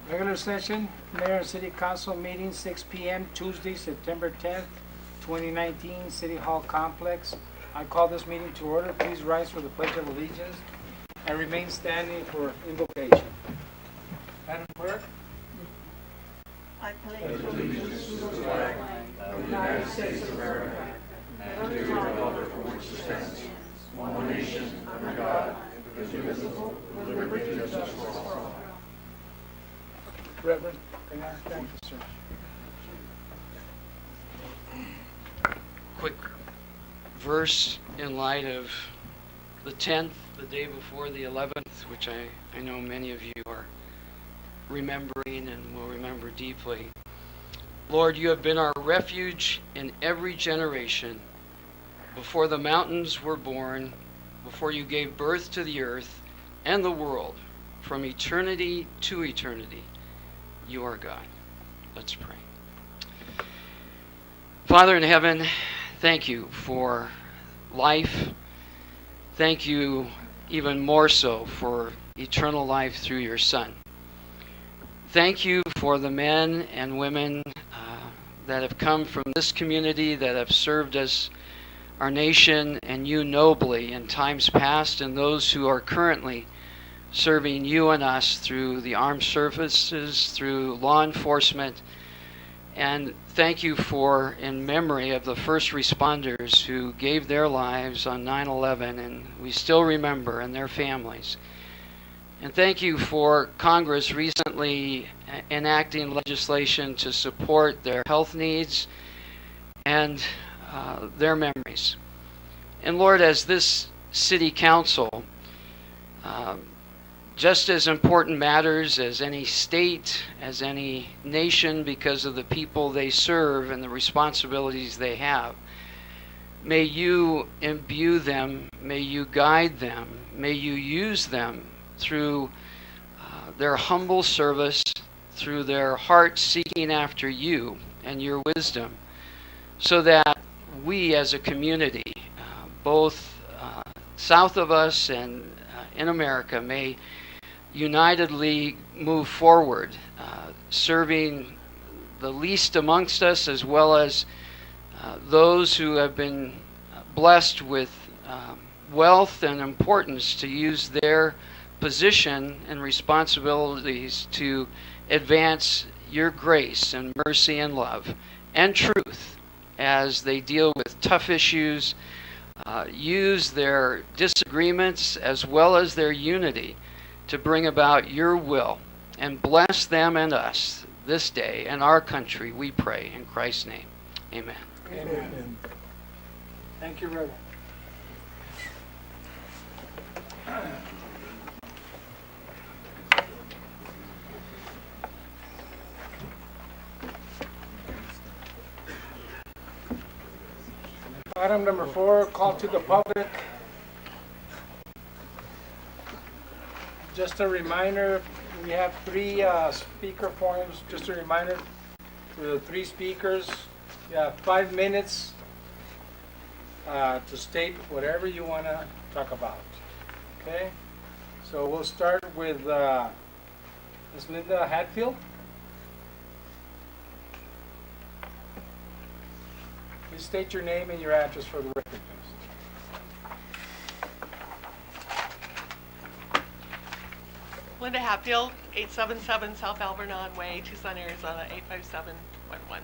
Regular session, Mayor and City Council meeting, 6 p.m. Tuesday, September 10th, 2019, City Hall Complex. I call this meeting to order. Please rise for the Pledge of Allegiance and remain standing for invocation. Madam Clerk. I pledge allegiance to the flag of the United States of America and to the republic for which it stands, one nation under God, indivisible, with liberty and justice for all. Reverend, thank you, sir. Quick verse in light of the 10th, the day before the 11th, which I know many of you are remembering and will remember deeply. Lord, you have been our refuge in every generation. Before the mountains were born, before you gave birth to the earth and the world, from eternity to eternity, you are God. Let's pray. Father in heaven, thank you for life. Thank you even more so for eternal life through your Son. Thank you for the men and women that have come from this community, that have served us, our nation, and you nobly in times past, and those who are currently serving you and us through the armed services, through law enforcement. And thank you for, in memory of the first responders who gave their lives on 9/11, and we still remember, and their families. And thank you for Congress recently enacting legislation to support their health needs and their memories. And Lord, as this city council, just as important matters as any state, as any nation, because of the people they serve and the responsibilities they have, may you imbue them, may you guide them, may you use them through their humble service, through their heart seeking after you and your wisdom, so that we as a community, both south of us and in America, may unitedly move forward, serving the least amongst us, as well as those who have been blessed with wealth and importance to use their position and responsibilities to advance your grace and mercy and love and truth as they deal with tough issues, use their disagreements as well as their unity to bring about your will, and bless them and us this day and our country, we pray in Christ's name. Amen. Amen. Thank you, Reverend. Item number 4, call to the public. Just a reminder, we have 3 speaker forms. Just a reminder for the 3 speakers. You have 5 minutes to state whatever you want to talk about. Okay? So we'll start with Ms. Linda Hatfield. Please state your name and your address for the record, please. Linda Hatfield, 877 South Alvernon Way, Tucson, Arizona, 85711.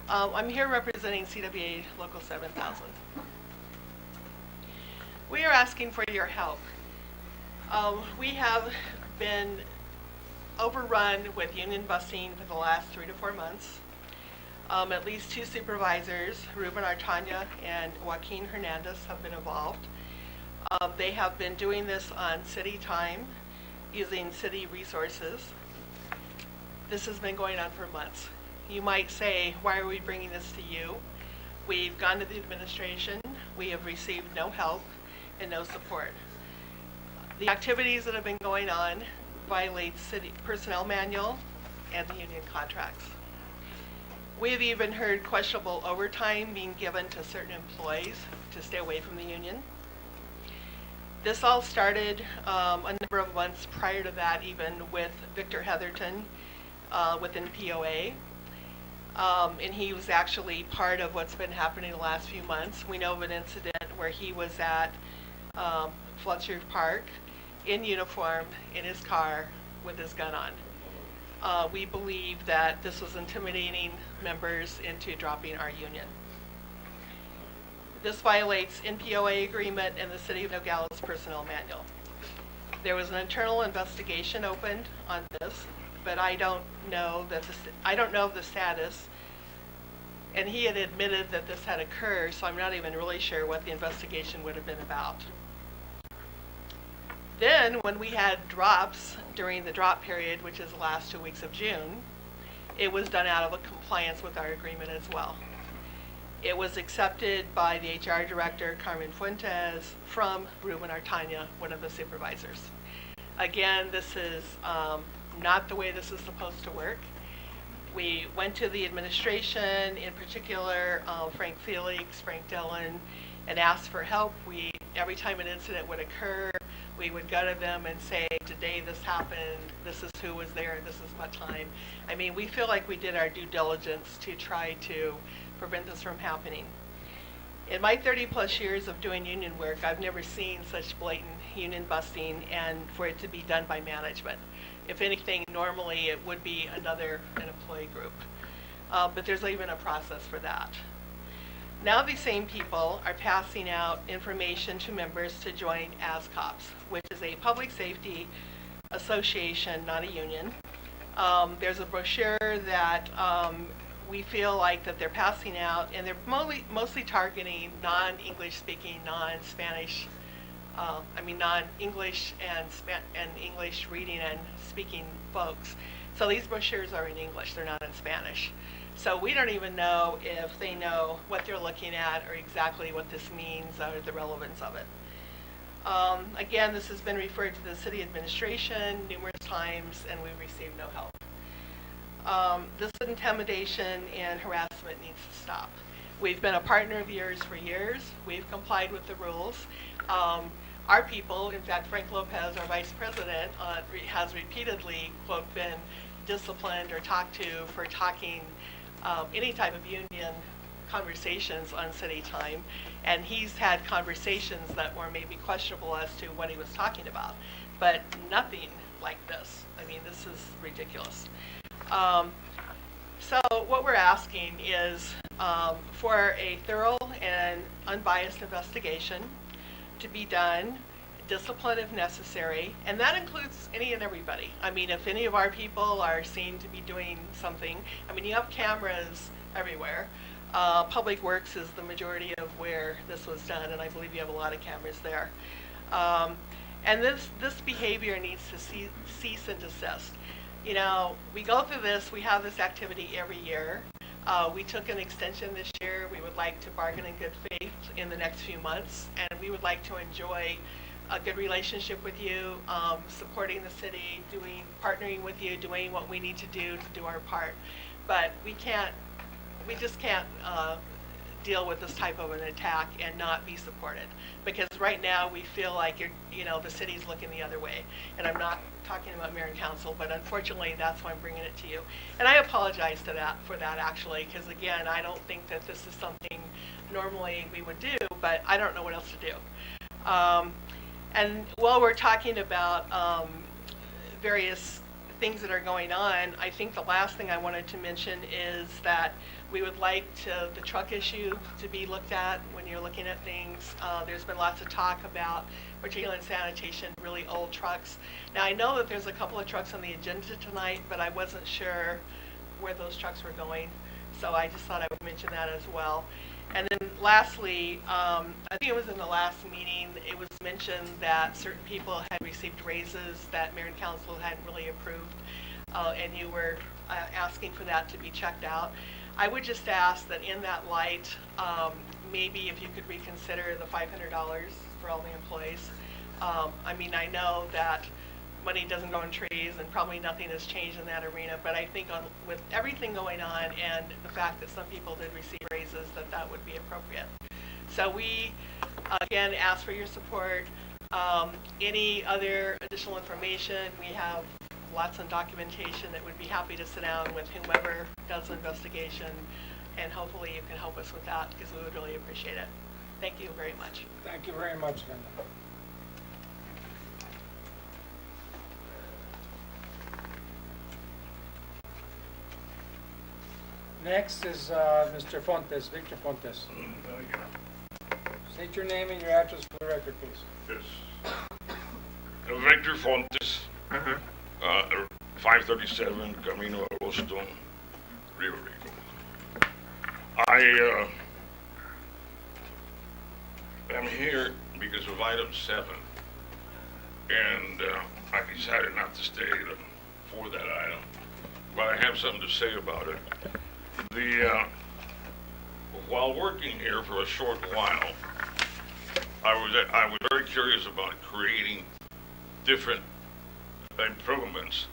I'm here representing CWA Local 7000. We are asking for your help. We have been overrun with union busing for the last 3 to 4 months. At least 2 supervisors, Ruben Artana and Joaquin Hernandez, have been involved. They have been doing this on city time, using city resources. This has been going on for months. You might say, why are we bringing this to you? We've gone to the administration. We have received no help and no support. The activities that have been going on violate city personnel manual and the union contracts. We have even heard questionable overtime being given to certain employees to stay away from the union. This all started a number of months prior to that, even with Victor Heatherton within POA. And he was actually part of what's been happening the last few months. We know of an incident where he was at Fletcher Park in uniform, in his car, with his gun on. We believe that this was intimidating members into dropping our union. This violates NPOA agreement and the City of Nogales Personnel Manual. There was an internal investigation opened on this, but I don't know the status. And he had admitted that this had occurred, so I'm not even really sure what the investigation would have been about. Then, when we had drops during the drop period, which is the last 2 weeks of June, it was done out of a compliance with our agreement as well. It was accepted by the HR director, Carmen Fuentes, from Ruben Artana, one of the supervisors. Again, this is not the way this is supposed to work. We went to the administration, in particular Frank Felix, Frank Dillon, and asked for help. Every time an incident would occur, we would go to them and say, today this happened, this is who was there, this is what time. I mean, we feel like we did our due diligence to try to prevent this from happening. In my 30 plus years of doing union work, I've never seen such blatant union busting and for it to be done by management. If anything, normally it would be an employee group. But there's even a process for that. Now these same people are passing out information to members to join ASCOPS, which is a public safety association, not a union. There's a brochure that we feel like that they're passing out, and they're mostly targeting non-English speaking, non-Spanish, non-English and English reading and speaking folks. So these brochures are in English, they're not in Spanish. So we don't even know if they know what they're looking at or exactly what this means or the relevance of it. Again, this has been referred to the city administration numerous times, and we've received no help. This intimidation and harassment needs to stop. We've been a partner of yours for years. We've complied with the rules. Our people, in fact, Frank Lopez, our vice president, has repeatedly, quote, been disciplined or talked to for talking any type of union conversations on city time. And he's had conversations that were maybe questionable as to what he was talking about, but nothing like this. I mean, this is ridiculous. So what we're asking is for a thorough and unbiased investigation to be done, discipline if necessary, and that includes any and everybody. I mean, if any of our people are seen to be doing something, I mean, you have cameras everywhere. Public Works is the majority of where this was done, and I believe you have a lot of cameras there. And this behavior needs to cease and desist. You know, we go through this, we have this activity every year. We took an extension this year. We would like to bargain in good faith in the next few months, and we would like to enjoy a good relationship with you, supporting the city, partnering with you, doing what we need to do our part. But we just can't deal with this type of an attack and not be supported, because right now we feel like the city's looking the other way. And I'm not talking about mayor and council, but unfortunately that's why I'm bringing it to you. And I apologize for that actually, because again, I don't think that this is something normally we would do, but I don't know what else to do. And while we're talking about various things that are going on, I think the last thing I wanted to mention is that we would like the truck issue to be looked at when you're looking at things. There's been lots of talk about, particularly in sanitation, really old trucks. Now I know that there's a couple of trucks on the agenda tonight, but I wasn't sure where those trucks were going, so I just thought I would mention that as well. And then lastly, I think it was in the last meeting, it was mentioned that certain people had received raises that mayor and council hadn't really approved, and you were asking for that to be checked out. I would just ask that in that light, maybe if you could reconsider the $500 for all the employees. I mean, I know that money doesn't grow on trees and probably nothing has changed in that arena, but I think with everything going on and the fact that some people did receive raises, that would be appropriate. So we, again, ask for your support. Any other additional information, we have lots of documentation that would be happy to sit down with whomever does the investigation, and hopefully you can help us with that because we would really appreciate it. Thank you very much. Thank you very much, Linda. Next is Mr. Fontes, Victor Fontes. State your name and your address for the record, please. Yes. Victor Fontes, 537 Camino Agosto, Rio Rico. I am here because of item 7, and I decided not to stay for that item, but I have something to say about it. While working here for a short while, I was very curious about creating different improvements,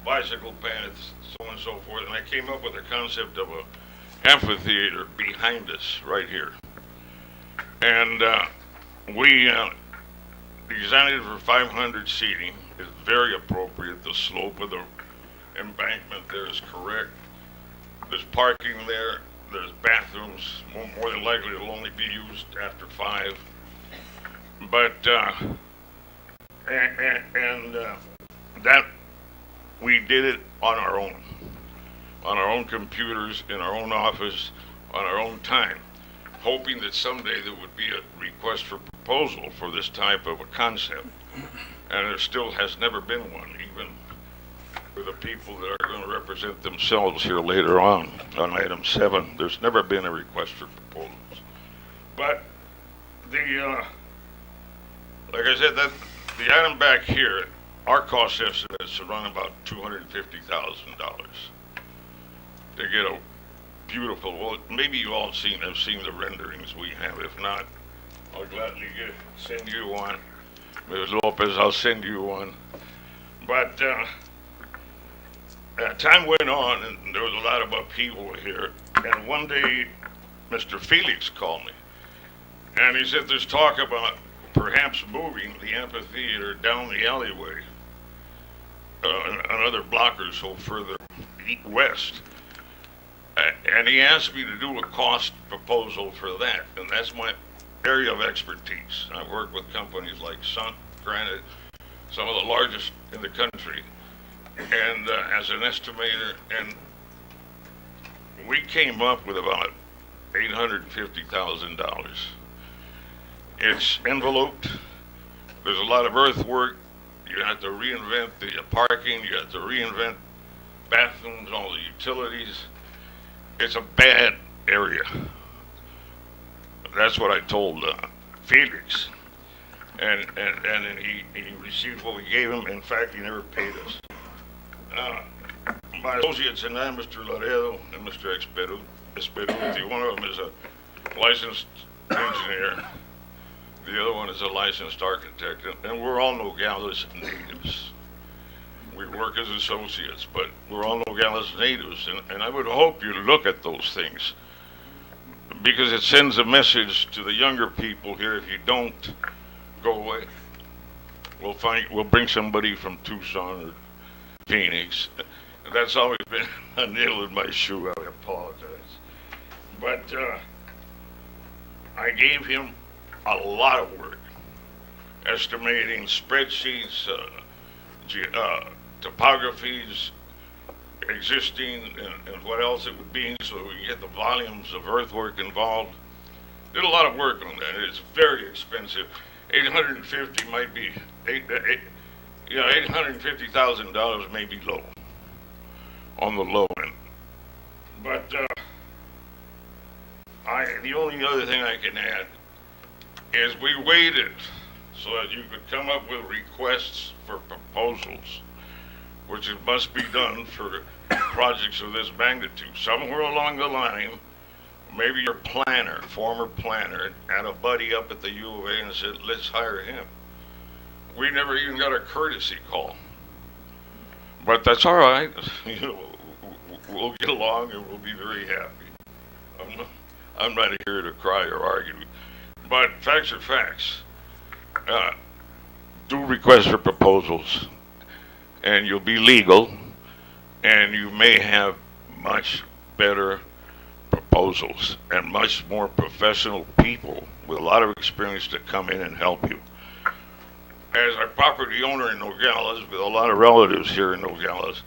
bicycle paths, so on and so forth, and I came up with the concept of an amphitheater behind us right here. And we designed it for 500 seating. It's very appropriate. The slope of the embankment there is correct. There's parking there. There's bathrooms. More than likely it'll only be used after 5. But that we did it on our own computers, in our own office, on our own time, hoping that someday there would be a request for proposal for this type of a concept. And there still has never been one, even for the people that are going to represent themselves here later on item 7. There's never been a request for proposals. But like I said, that the item back here, our cost estimate is around about $250,000 to get a beautiful. Well, maybe you all have seen the renderings we have. If not, I'll gladly send you one. Ms. Lopez, I'll send you one. But time went on, and there was a lot of upheaval here. And one day, Mr. Felix called me, and he said there's talk about perhaps moving the amphitheater down the alleyway, another block or so further west. And he asked me to do a cost proposal for that, and that's my area of expertise. I've worked with companies like Sun, Granite, some of the largest in the country, and as an estimator, and we came up with about $850,000. It's enveloped. There's a lot of earthwork. You have to reinvent the parking. You have to reinvent bathrooms, all the utilities. It's a bad area. That's what I told Felix. And he received what we gave him. In fact, he never paid us. My associates and I, Mr. Laredo and Mr. Esperuti, one of them is a licensed engineer. The other one is a licensed architect, and we're all Nogales natives. We work as associates, but we're all Nogales natives, and I would hope you look at those things, because it sends a message to the younger people here. If you don't, go away. We'll bring somebody from Tucson or Phoenix. That's always been a nail in my shoe. I apologize, but I gave him a lot of work, estimating spreadsheets, topographies, existing, and what else it would be, so we can get the volumes of earthwork involved. Did a lot of work on that. It's very expensive. $850 might be $850,000 may be low, on the low end. But the only other thing I can add is we waited so that you could come up with requests for proposals, which it must be done for projects of this magnitude. Somewhere along the line, maybe your planner, former planner, had a buddy up at the U of A and said, let's hire him. We never even got a courtesy call. But that's all right. We'll get along and we'll be very happy. I'm not here to cry or argue. But facts are facts. Do requests for proposals. and you'll be legal, and you may have much better proposals and much more professional people with a lot of experience to come in and help you. As a property owner in Nogales, with a lot of relatives here in Nogales,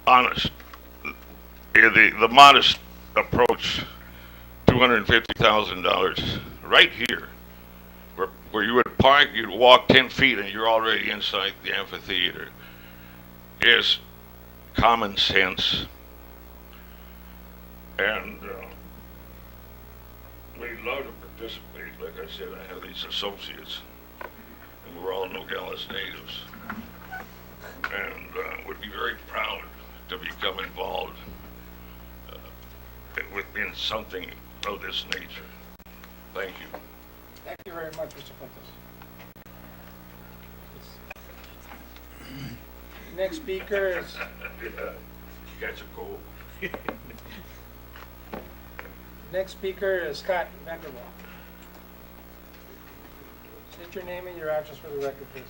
honest, the modest approach, $250,000 right here, where you would park, you'd walk 10 feet and you're already inside the amphitheater, is common sense. And we'd love to participate. Like I said, I have these associates, and we're all Nogales natives, and would be very proud to become involved in something of this nature. Thank you. Thank you very much, Mr. Fuentes. Next speaker is Catch a cold. Scott Vanderwall. State your name and your address for the record, please.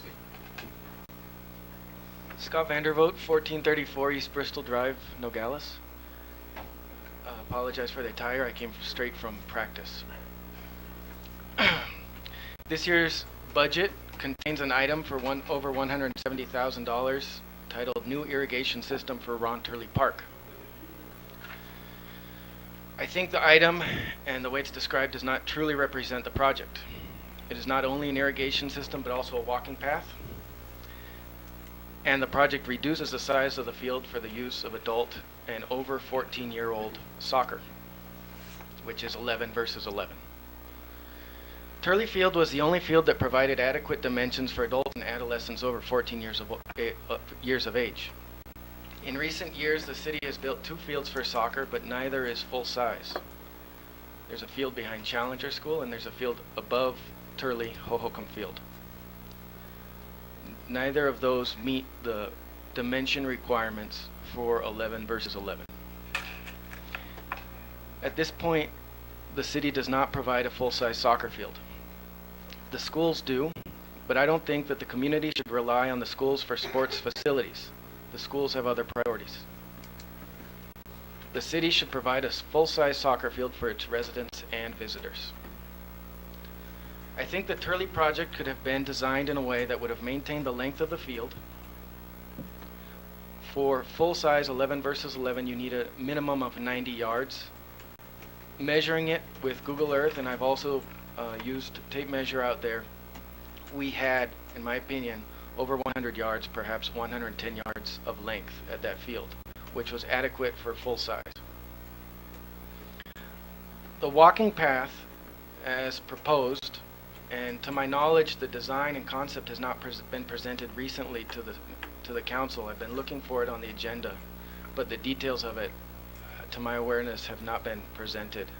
Scott Vandervoot, 1434 East Bristol Drive, Nogales. Apologize for the attire. I came straight from practice. This year's budget contains an item for over $170,000 titled New Irrigation System for Ron Turley Park. I think the item and the way it's described does not truly represent the project. It is not only an irrigation system but also a walking path. And the project reduces the size of the field for the use of adult and over 14-year-old soccer, which is 11 versus 11. Turley Field was the only field that provided adequate dimensions for adults and adolescents over 14 years of age. In recent years, the city has built 2 fields for soccer, but neither is full size. There's a field behind Challenger School, and there's a field above Turley Hohokam Field. Neither of those meet the dimension requirements for 11 versus 11. At this point, the city does not provide a full-size soccer field. The schools do, but I don't think that the community should rely on the schools for sports facilities. The schools have other priorities. The city should provide a full-size soccer field for its residents and visitors. I think the Turley project could have been designed in a way that would have maintained the length of the field. For full-size 11 versus 11, you need a minimum of 90 yards. Measuring it with Google Earth, and I've also used tape measure out there, we had, in my opinion, over 100 yards, perhaps 110 yards of length at that field, which was adequate for full size. The walking path, as proposed, and to my knowledge, the design and concept has not been presented recently to the council. I've been looking for it on the agenda, but the details of it, to my awareness, have not been presented,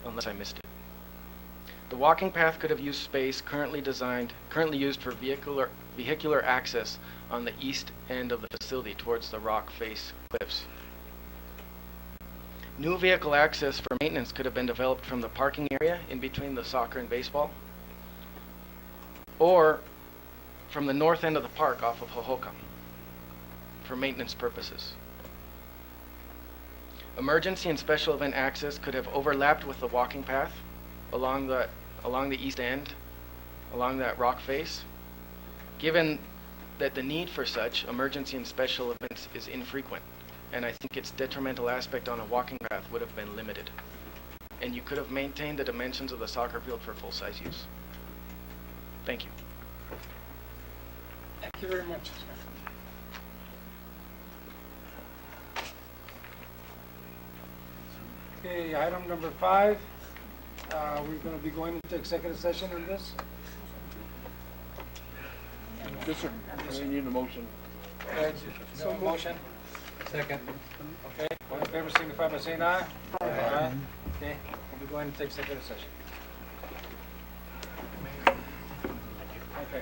unless I missed it. The walking path could have used space currently used for vehicular access on the east end of the facility towards the rock face cliffs. New vehicle access for maintenance could have been developed from the parking area in between the soccer and baseball, or from the north end of the park off of Hohokam for maintenance purposes. Emergency and special event access could have overlapped with the walking path along the east end, along that rock face. Given that the need for such emergency and special events is infrequent, and I think its detrimental aspect on a walking path would have been limited, and you could have maintained the dimensions of the soccer field for full-size use. Thank you. Thank you very much. Okay, item number 5. We're going to be going into executive session on this. Yes, sir. We need a motion. So motion. Second. Okay, all in favor signify by saying aye. Aye. Okay, we'll be going to take executive session. Okay.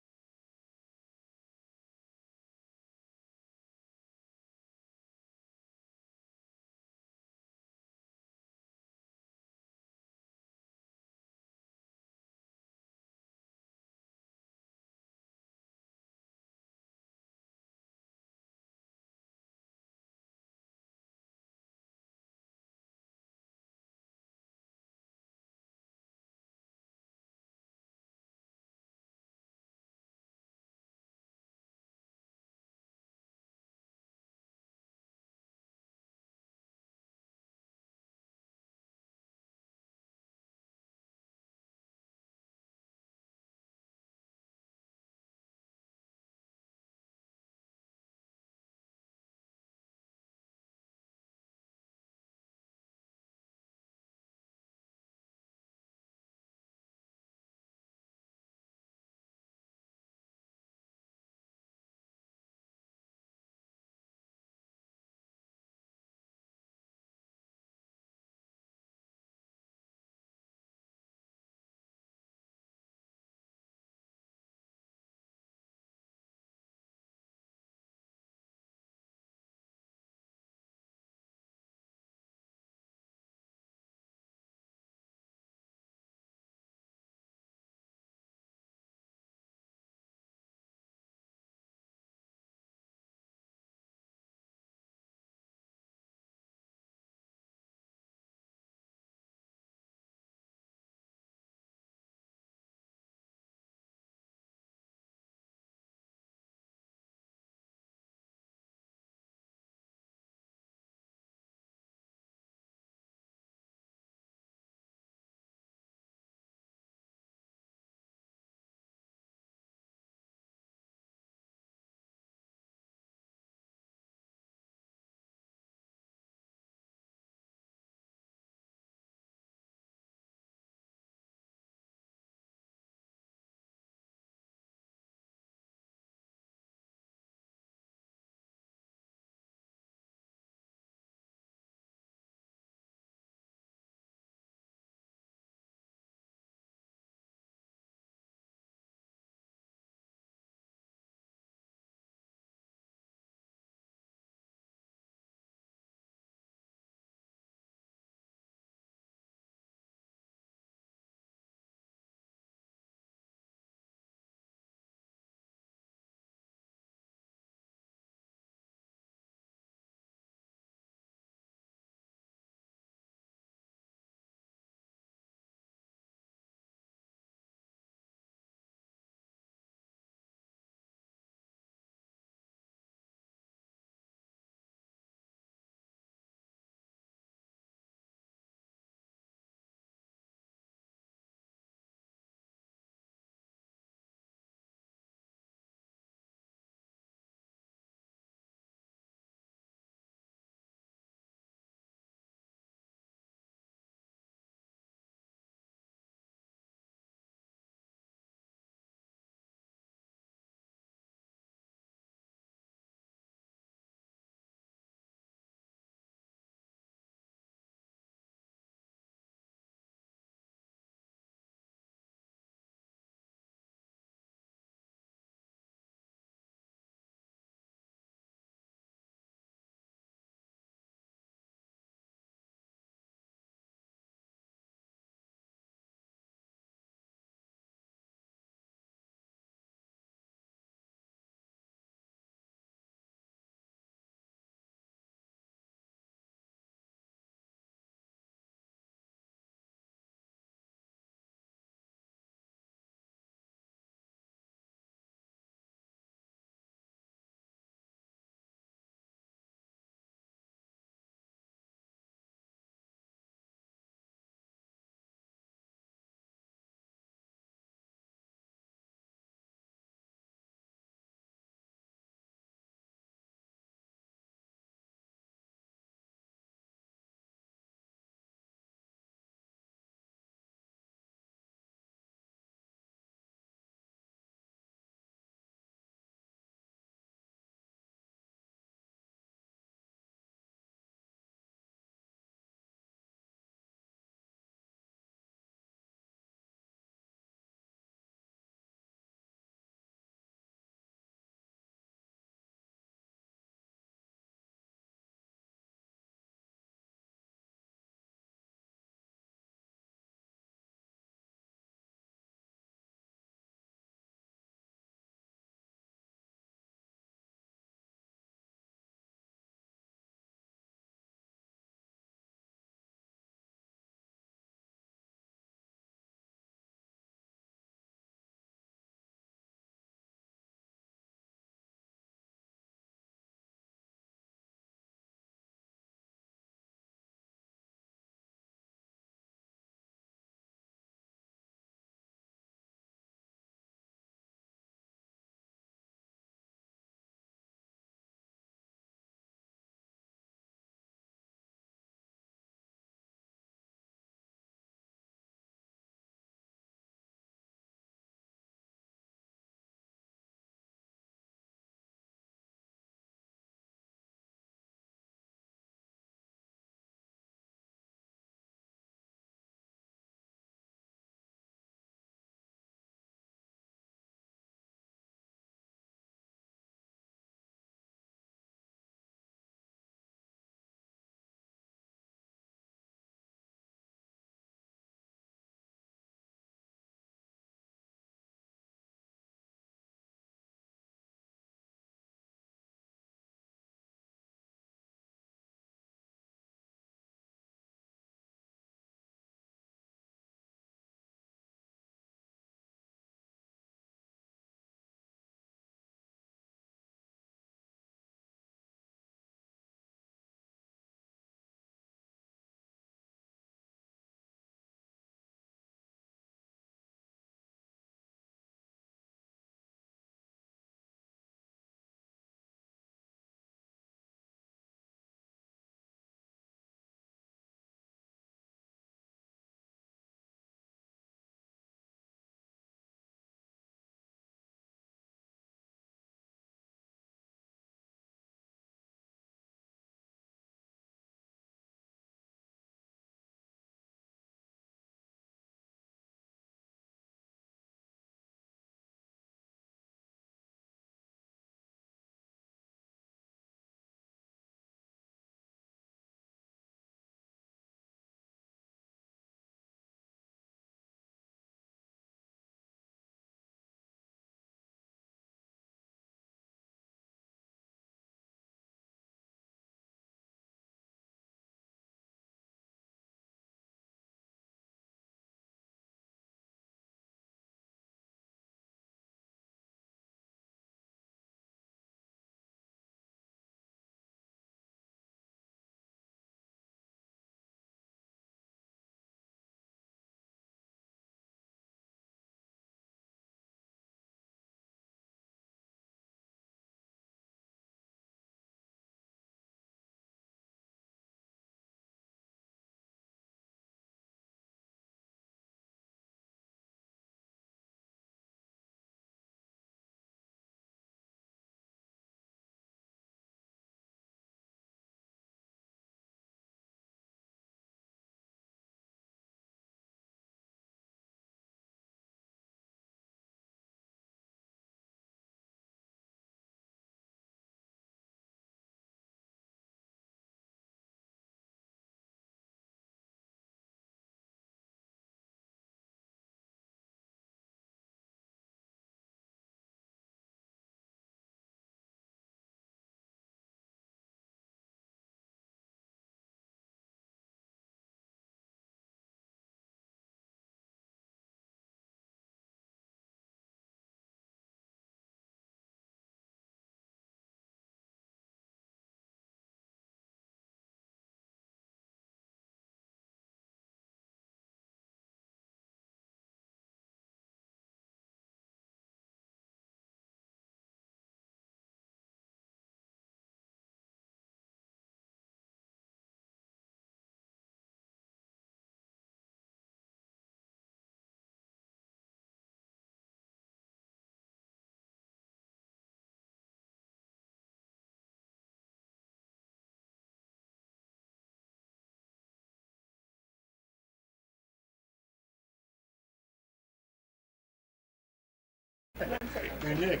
Hey, Nick,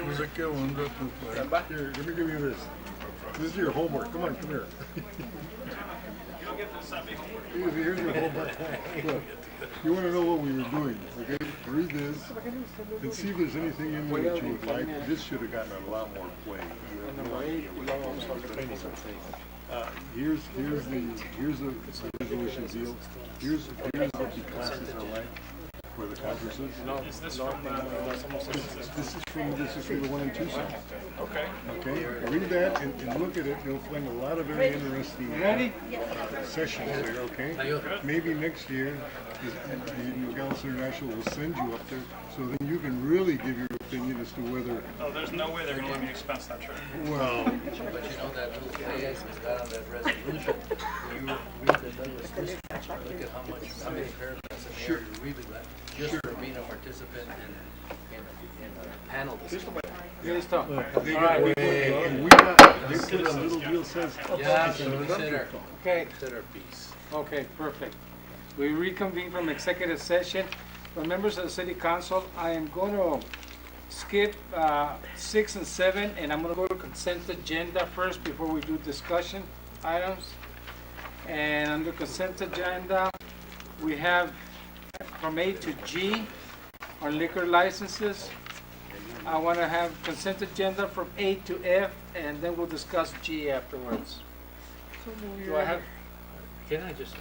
where's it going? Here, let me give you this. This is your homework. Come on, come here. Here's your homework. Look, you want to know what we were doing, okay? Read this and see if there's anything in there that you would like. This should have gotten a lot more play. Here's the resolution deal. Here's what the classes are like for the conferences. Is this from, This is from the one in Tucson. okay. Okay, read that and look at it. You'll find a lot of very interesting sessions there. Okay, maybe next year the Nogales International will send you up there, so then you can really give your opinion as to whether. Oh, there's no way they're going to let me expense that trip. Well, But you know that little phase is got on that resolution. You read the Douglas District, look at how many paragraphs in there you read it, just for being a participant in a panel discussion. Listo. they All got right. and we got they put a little deal says. Yeah, so we said our, Okay. said our piece. Okay, perfect. We reconvene from executive session. For members of the city council, I am going to skip 6 and 7, and I'm going to go to consent agenda first before we do discussion items. And under consent agenda, we have from A to G, our liquor licenses. I want to have consent agenda from A to F, and then we'll discuss G afterwards. Do I have? Can I just,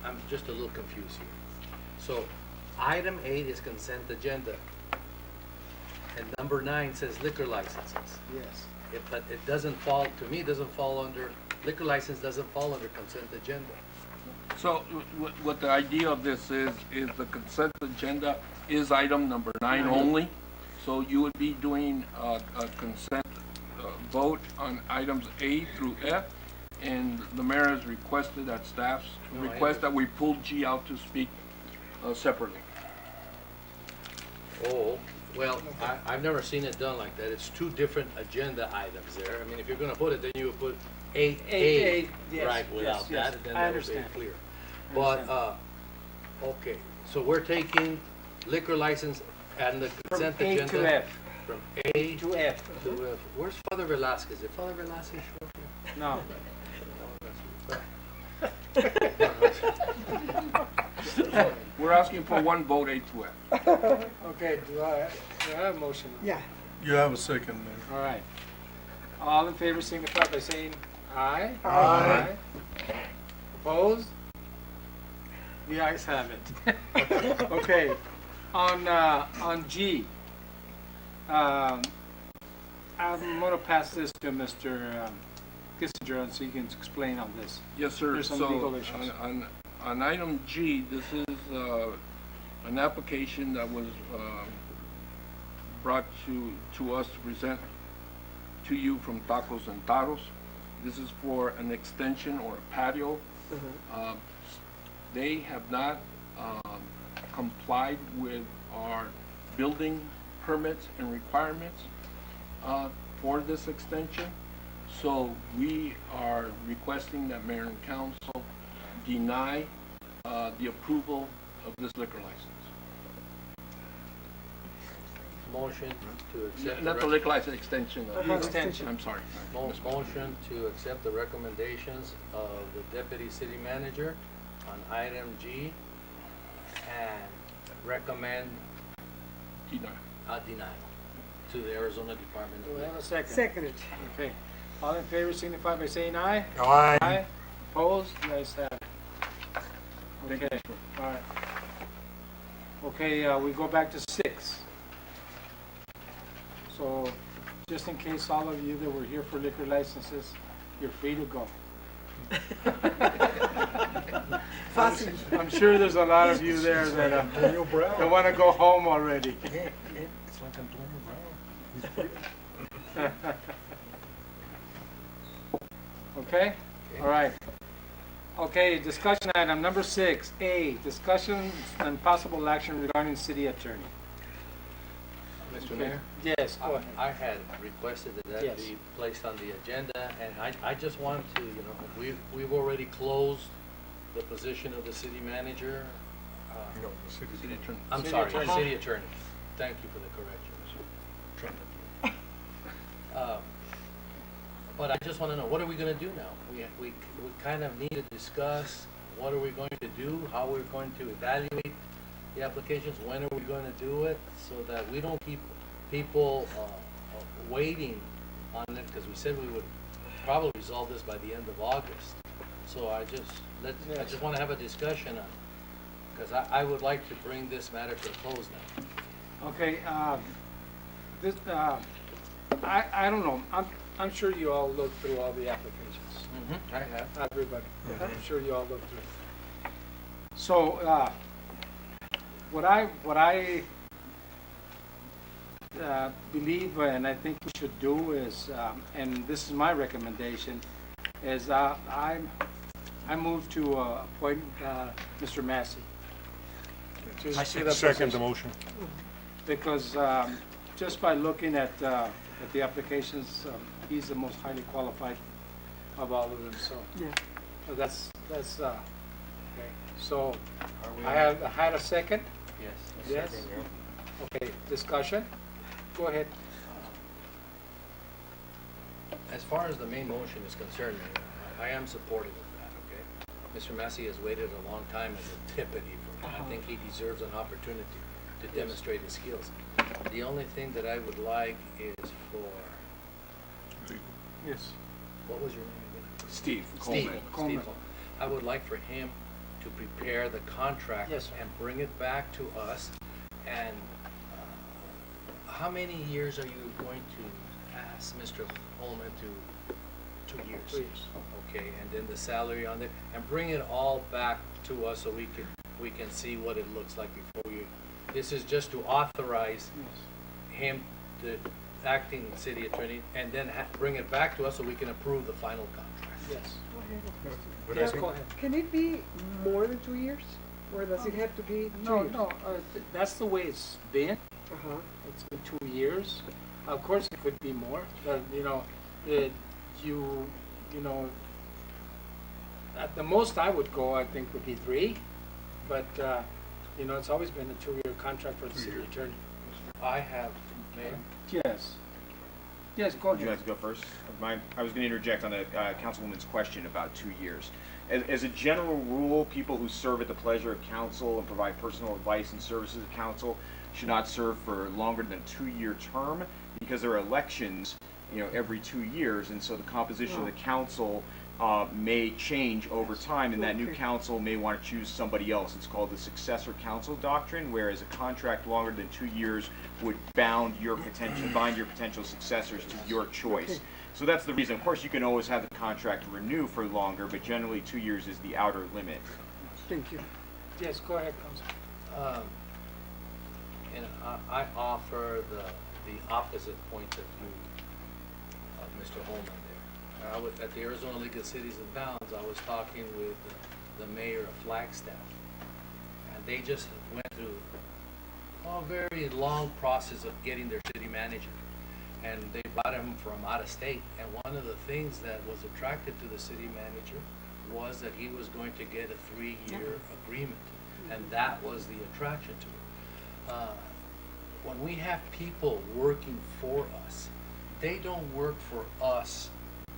I'm just a little confused here. So, item 8 is consent agenda. And number 9 says liquor licenses. Yes. But it doesn't fall, to me, it doesn't fall under, liquor license doesn't fall under consent agenda. So what the idea of this is the consent agenda is item number 9 only. So you would be doing a consent vote on items A through F. And the mayor has requested that staff's request that we pull G out to speak separately. Oh, well, I've never seen it done like that. It's 2 different agenda items there. I mean, if you're gonna put it, then you would put 8A, yes, right, without yes, that, and then I that would be understand. clear. But, okay, so we're taking liquor license and the From consent A agenda. to F. From A To F. to F. Where's Father Velasquez? Did Father Velasquez show up here? No. We're asking for one vote A to F. Okay, do I have a motion? Yeah. You have a second, man. All right. All in favor signify by saying aye. Aye. Opposed? The ayes have it. Okay, on G, I'm gonna pass this to Mr. Kissinger so you can explain on this. Yes, sir. There's some So legal issues. on item G, this is an application that was brought to us to present to you from Tacos and Taros. This is for an extension or a patio. They have not complied with our building permits and requirements for this extension. So we are requesting that mayor and council deny the approval of this liquor license. Motion to accept. Not the liquor license, extension. The extension. I'm sorry. Motion to accept the recommendations of the deputy city manager on item G and recommend deny to the Arizona Department Do of we have Labor. a second? Seconded. Okay. All in favor signify by saying aye. Aye. Opposed? The ayes have it. Okay, all right. Okay, we go back to 6. So, just in case all of you that were here for liquor licenses, you're free to go. I'm sure there's a lot of you there that want to go home already. It's like Antonio Brown. Okay? All right. Okay, discussion item number 6, A, discussion and possible action regarding city attorney. Mr. Mayor? Yes, go ahead. I had requested that that Yes. be placed on the agenda, and I just want to, you know, we've already closed the position of the city manager. No, the city City attorney. I'm City sorry, attorney. city attorney. Thank you for the correction. But I just want to know, what are we going to do now? We kind of need to discuss what are we going to do, how we're going to evaluate the applications, when are we going to do it, so that we don't keep people waiting on it, because we said we would probably resolve this by the end of August. So I just want to have a discussion on it, because I would like to bring this matter to a close now. Okay, this, I don't know, I'm sure you all looked through all the applications. I have. Everybody, I'm sure you all looked through it. So, what I believe and I think we should do is, and this is my recommendation, is I move to appoint Mr. Massey. I second the motion. Because just by looking at the applications, he's the most highly qualified of all of them, so. Yeah. So that's, okay. So, I have had a second? Yes. Yes? Okay, discussion? Go ahead. As far as the main motion is concerned, Mayor, I am supportive of that, okay? Mr. Massey has waited a long time as a deputy for me. I think he deserves an opportunity to demonstrate his skills. The only thing that I would like is for, Yes. what was your name again? Steve Steve. Coleman. Steve. I would like for him to prepare the contract Yes, sir. and bring it back to us. And how many years are you going to ask Mr. Holman to? 2 years. 2 years. Okay, and then the salary on there, and bring it all back to us so we can see what it looks like before you. This is just to authorize him, the acting city attorney, and then bring it back to us so we can approve the final contract. Yes. Yes, go ahead. Can it be more than 2 years? Or does it have to be 2 years? No, that's the way it's been. Uh-huh. It's been 2 years. Of course, it could be more, but, at the most I would go, I think, would be 3. But, it's always been a 2-year contract for the city attorney. I have, Mayor, Yes. Yes, go Would you ahead. like to go first? I was going to interject on the councilwoman's question about 2 years. As a general rule, people who serve at the pleasure of council and provide personal advice and services to council should not serve for longer than a 2-year term, because there are elections, every 2 years, and so the composition of the council may change over time, and that new council may want to choose somebody else. It's called the successor council doctrine, whereas a contract longer than 2 years would bind your potential successors to your choice. So that's the reason. Of course, you can always have the contract renew for longer, but generally 2 years is the outer limit. Thank you. Yes, go ahead, Council. and I offer the opposite point of view of Mr. Holman there. At the Arizona League of Cities and Towns, I was talking with the mayor of Flagstaff, and they just went through a very long process of getting their city manager, and they brought him from out of state. And one of the things that was attractive to the city manager was that he was going to get a 3-year agreement, and that was the attraction to it. When we have people working for us, they don't work for us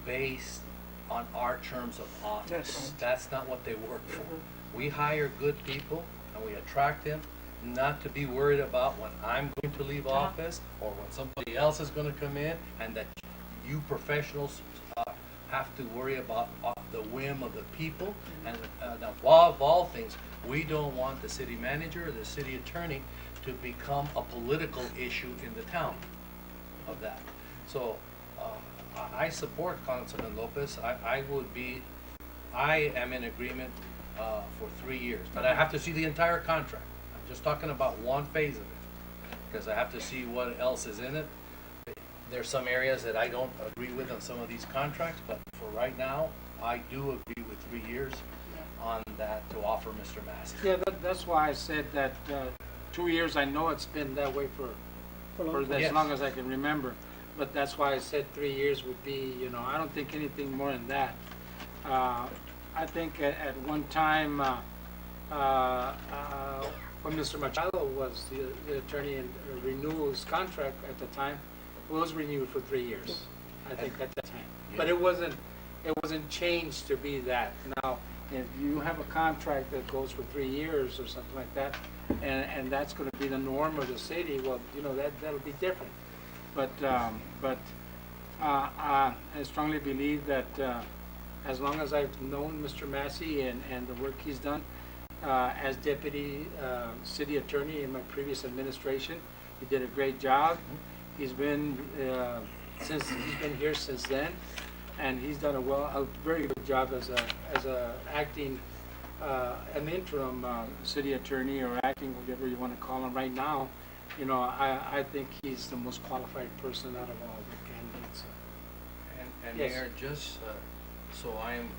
based on our terms of office. Yes. That's not what they work for. We hire good people and we attract them not to be worried about when I'm going to leave office or when somebody else is going to come in, and that you professionals have to worry about the whim of the people. And above all things, we don't want the city manager or the city attorney to become a political issue in the town of that. So I support Councilman Lopez. I am in agreement for 3 years, but I have to see the entire contract. I'm just talking about one phase of it, because I have to see what else is in it. There's some areas that I don't agree with on some of these contracts, but for right now, I do agree with 3 years on that to offer Mr. Massey. Yeah, that's why I said that 2 years, I know it's been that way for as Yes. long as I can remember. But that's why I said 3 years would be, I don't think anything more than that. I think at one time, when Mr. Machado was the attorney and renewed his contract at the time, it was renewed for 3 years, I think at that time. but it wasn't changed to be that. Now, if you have a contract that goes for 3 years or something like that, and that's gonna be the norm of the city, well, you know, that'll be different. But I strongly believe that as long as I've known Mr. Massey and the work he's done as deputy city attorney in my previous administration, he did a great job. He's been here since then, and he's done a very good job as a acting an interim city attorney, or acting, whatever you want to call him right now. You know, I think he's the most qualified person out of all the candidates. And Yes. Mayor, just so I am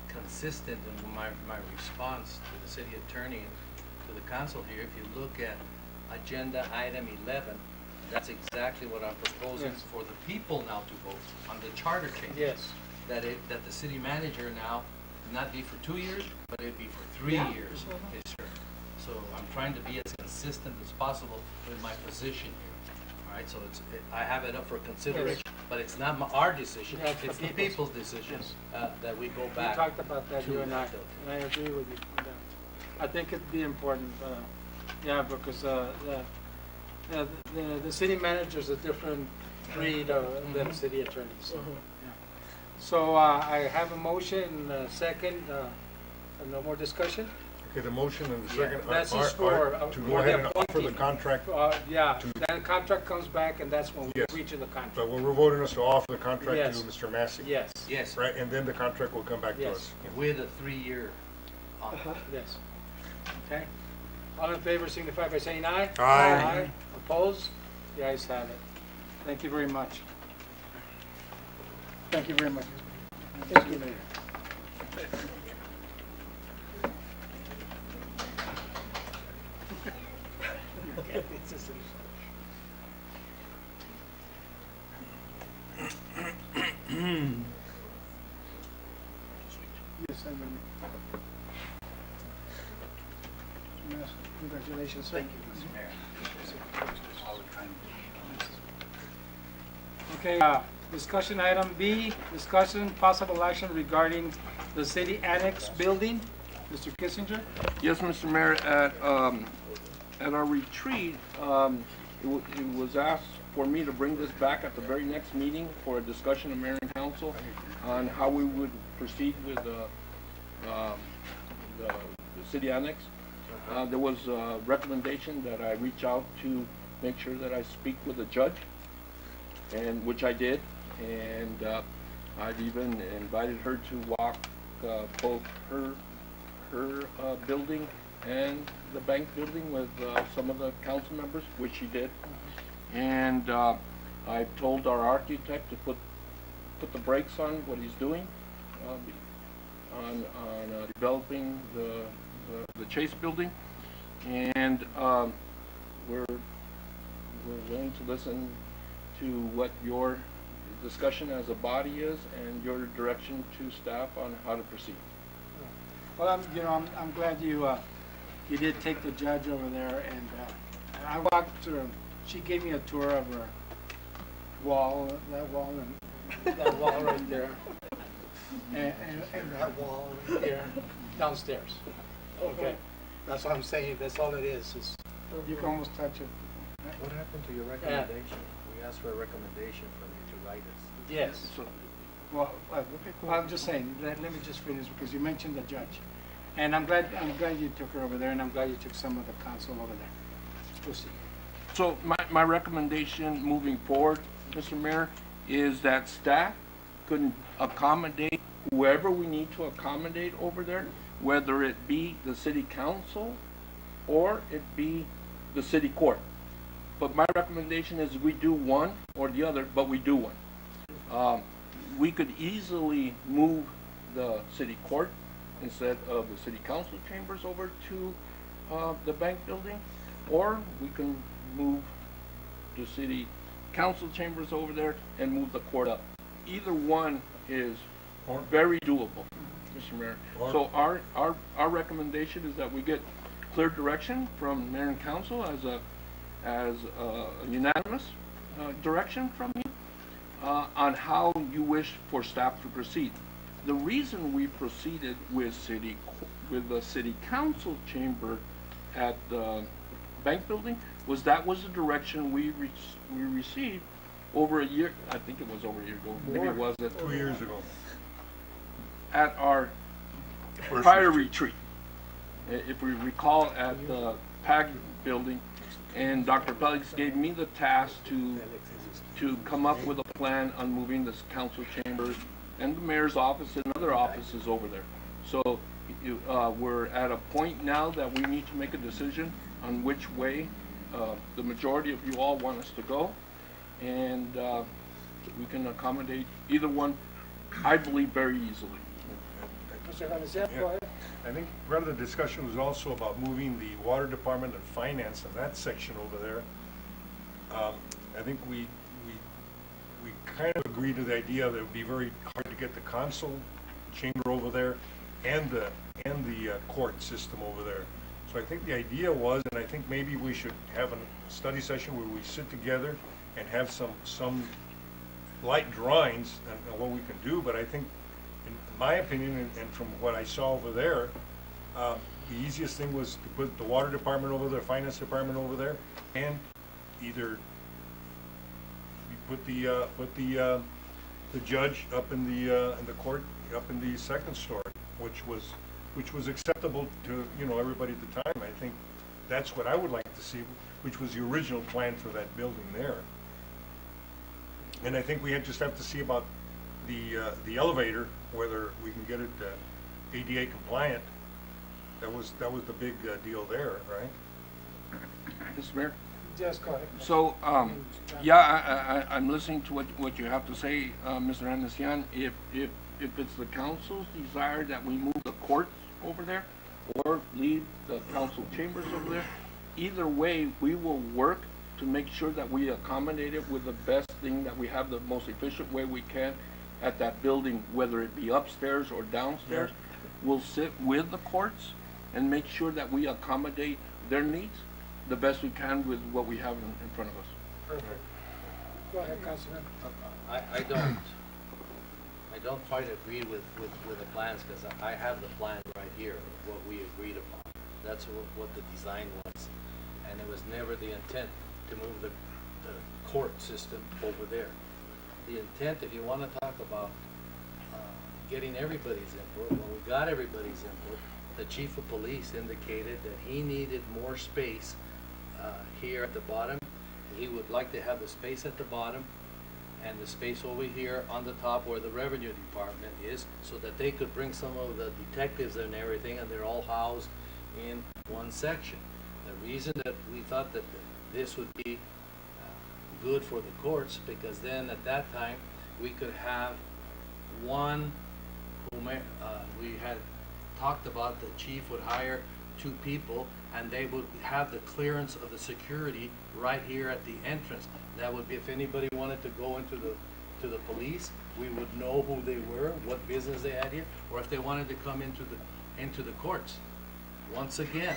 consistent in my response to the city attorney and to the council here, if you look at agenda item 11, that's exactly what I'm proposing Yes. for the people now to vote on the charter change. Yes. That the city manager now not be for 2 years, but it'd be for 3 Yeah. years. Yes, sir. So I'm trying to be as consistent as possible with my position here. All right, so I have it up for consideration, but it's not our decision, Yeah, it's it's the the people's. people's decision that we go We back. talked about that, to you and I, that building. and I agree with you on that. I think it'd be important, yeah, because the city manager's a different breed than city attorney, so, yeah. So, I have a motion, second, no more discussion? Okay, the motion and the second That's are just for, to for go the ahead and offer the appointing. contract, Yeah, to- then the contract comes back, and that's when we Yes. reach in the contract. but what we're voting is to offer the contract Yes. to Mr. Massey. Yes, Yes, Right, and then the contract will come back to Yes. us. with a 3-year on it. yes. Okay. All in favor signify by saying aye. Aye. Opposed? The ayes have it. Thank you very much. Thank you very much. Thank you, Mayor. Yes, I will. Yes, congratulations, sir. Thank you, Mr. Mayor. Okay, discussion item B, discussion possible action regarding the city annex building. Mr. Kissinger? Yes, Mr. Mayor, at our retreat, it was asked for me to bring this back at the very next meeting for a discussion of mayor and council on how we would proceed with the city annex. There was a recommendation that I reach out to make sure that I speak with the judge, and which I did, and I've even invited her to walk both her building and the bank building with some of the council members, which she did. And I've told our architect to put the brakes on what he's doing on developing the Chase building, and we're willing to listen to what your discussion as a body is and your direction to staff on how to proceed. Well, I'm glad you did take the judge over there, and I walked through. She gave me a tour of her wall, that wall right there, and that wall right there downstairs. Okay, that's what I'm saying. That's all it is. You can almost touch it. What happened to your recommendation? We asked for a recommendation from you to write us. Yes. Well, I'm just saying. Let me just finish because you mentioned the judge, and I'm glad you took her over there, and I'm glad you took some of the council over there. Proceed. So my recommendation moving forward, Mr. Mayor, is that staff could accommodate whoever we need to accommodate over there, whether it be the city council or it be the city court. But my recommendation is we do one or the other, but we do one. We could easily move the city court instead of the city council chambers over to the bank building, or we can move the city council chambers over there and move the court up. Either one is very doable, Mr. Mayor. So our recommendation is that we get clear direction from mayor and council as a unanimous direction from you. on how you wish for staff to proceed. The reason we proceeded with the city council chamber at the bank building was that was the direction we received over a year, I think it was over a year ago, maybe it wasn't. 2 years ago. At our prior retreat. If we recall, at the PAG building, and Dr. Felix gave me the task to come up with a plan on moving this council chambers and the mayor's office and other offices over there. So we're at a point now that we need to make a decision on which way the majority of you all want us to go, and we can accommodate either one, I believe, very easily. Mr. Hernandez, go ahead. I think part of the discussion was also about moving the water department and finance and that section over there. I think we kind of agreed to the idea that it would be very hard to get the council chamber over there and the court system over there. So I think the idea was, and I think maybe we should have a study session where we sit together and have some light drawings on what we can do. But I think, in my opinion, and from what I saw over there, the easiest thing was to put the water department over there, finance department over there, and either you put the judge up in the court, up in the second story, which was acceptable to everybody at the time. I think that's what I would like to see, which was the original plan for that building there. And I think we just have to see about the elevator, whether we can get it ADA compliant. That was the big deal there, right? Mr. Mayor? Yes, go ahead. So, yeah, I'm listening to what you have to say, Mr. Anasian. If it's the council's desire that we move the courts over there or leave the council chambers over there, either way, we will work to make sure that we accommodate it with the best thing that we have, the most efficient way we can at that building, whether it be upstairs or downstairs. We'll sit with the courts and make sure that we accommodate their needs the best we can with what we have in front of us. Perfect. Go ahead, Councilman. I don't quite agree with the plans, because I have the plan right here, what we agreed upon. That's what the design was. And it was never the intent to move the court system over there. The intent, if you want to talk about getting everybody's input, when we got everybody's input, the chief of police indicated that he needed more space here at the bottom. He would like to have the space at the bottom and the space over here on the top where the revenue department is, so that they could bring some of the detectives and everything, and they're all housed in one section. The reason that we thought that this would be good for the courts, because then at that time we could have one we had talked about, the chief would hire 2 people, and they would have the clearance of the security right here at the entrance. That would be, if anybody wanted to go into the police, we would know who they were, what business they had here, or if they wanted to come into the courts. Once again,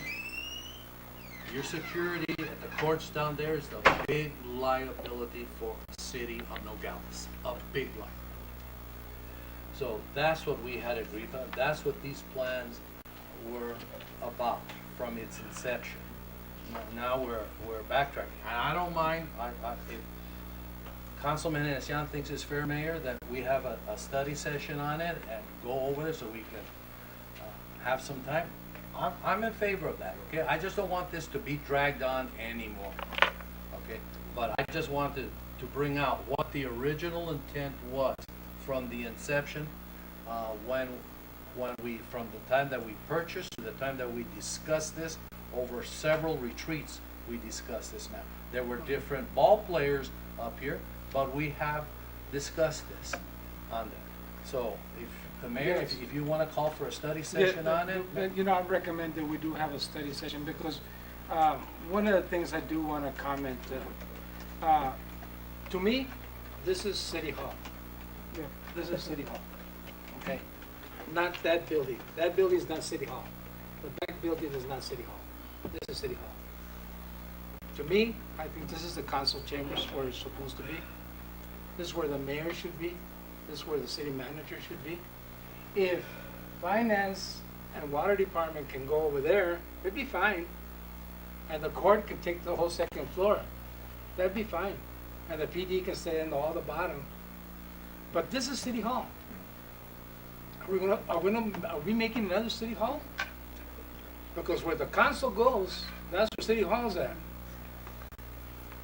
your security at the courts down there is the big liability for the city of Nogales, a big liability. So that's what we had agreed on. That's what these plans were about from its inception. Now we're backtracking. And I don't mind, if Councilman Anasian thinks it's fair, Mayor, that we have a study session on it and go over it so we can have some time. I'm in favor of that, okay? I just don't want this to be dragged on anymore, okay? But I just wanted to bring out what the original intent was from the inception, when we, from the time that we purchased to the time that we discussed this, over several retreats, we discussed this now. There were different ball players up here, but we have discussed this on that. So if the mayor, Yes. if you want to call for a study session on it. I recommend that we do have a study session, because one of the things I do want to comment, to me, this is City Hall. Yeah, this is City Hall, okay? Not that building. That building is not City Hall. The back building is not City Hall. This is City Hall. To me, I think this is the council chambers where it's supposed to be. this is where the mayor should be, this is where the city manager should be. If finance and water department can go over there, it'd be fine. And the court can take the whole second floor, that'd be fine. And the PD can stay in all the bottom. But this is City Hall. Are we making another City Hall? Because where the council goes, that's where City Hall's at.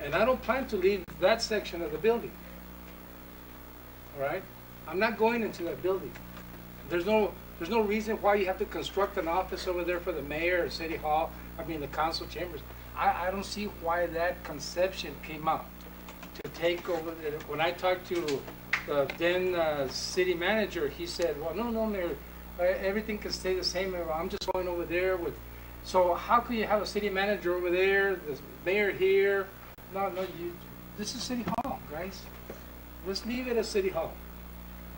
And I don't plan to leave that section of the building. All right? I'm not going into that building. There's no reason why you have to construct an office over there for the mayor or City Hall, the council chambers. I don't see why that conception came up to take over. When I talked to the then city manager, he said, well, no, Mayor, everything can stay the same. I'm just going over there with, so how can you have a city manager over there, the mayor here? No, this is City Hall, guys. Let's leave it as City Hall.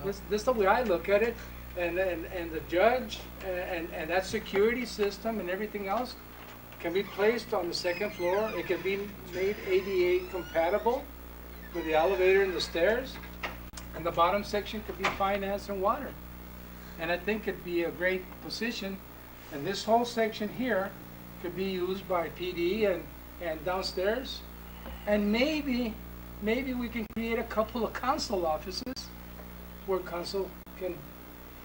This is the way I look at it. And the judge and that security system and everything else can be placed on the second floor. It can be made ADA compatible with the elevator and the stairs. And the bottom section could be finance and water. And I think it'd be a great position. And this whole section here could be used by PD and downstairs. And maybe we can create a couple of council offices where council can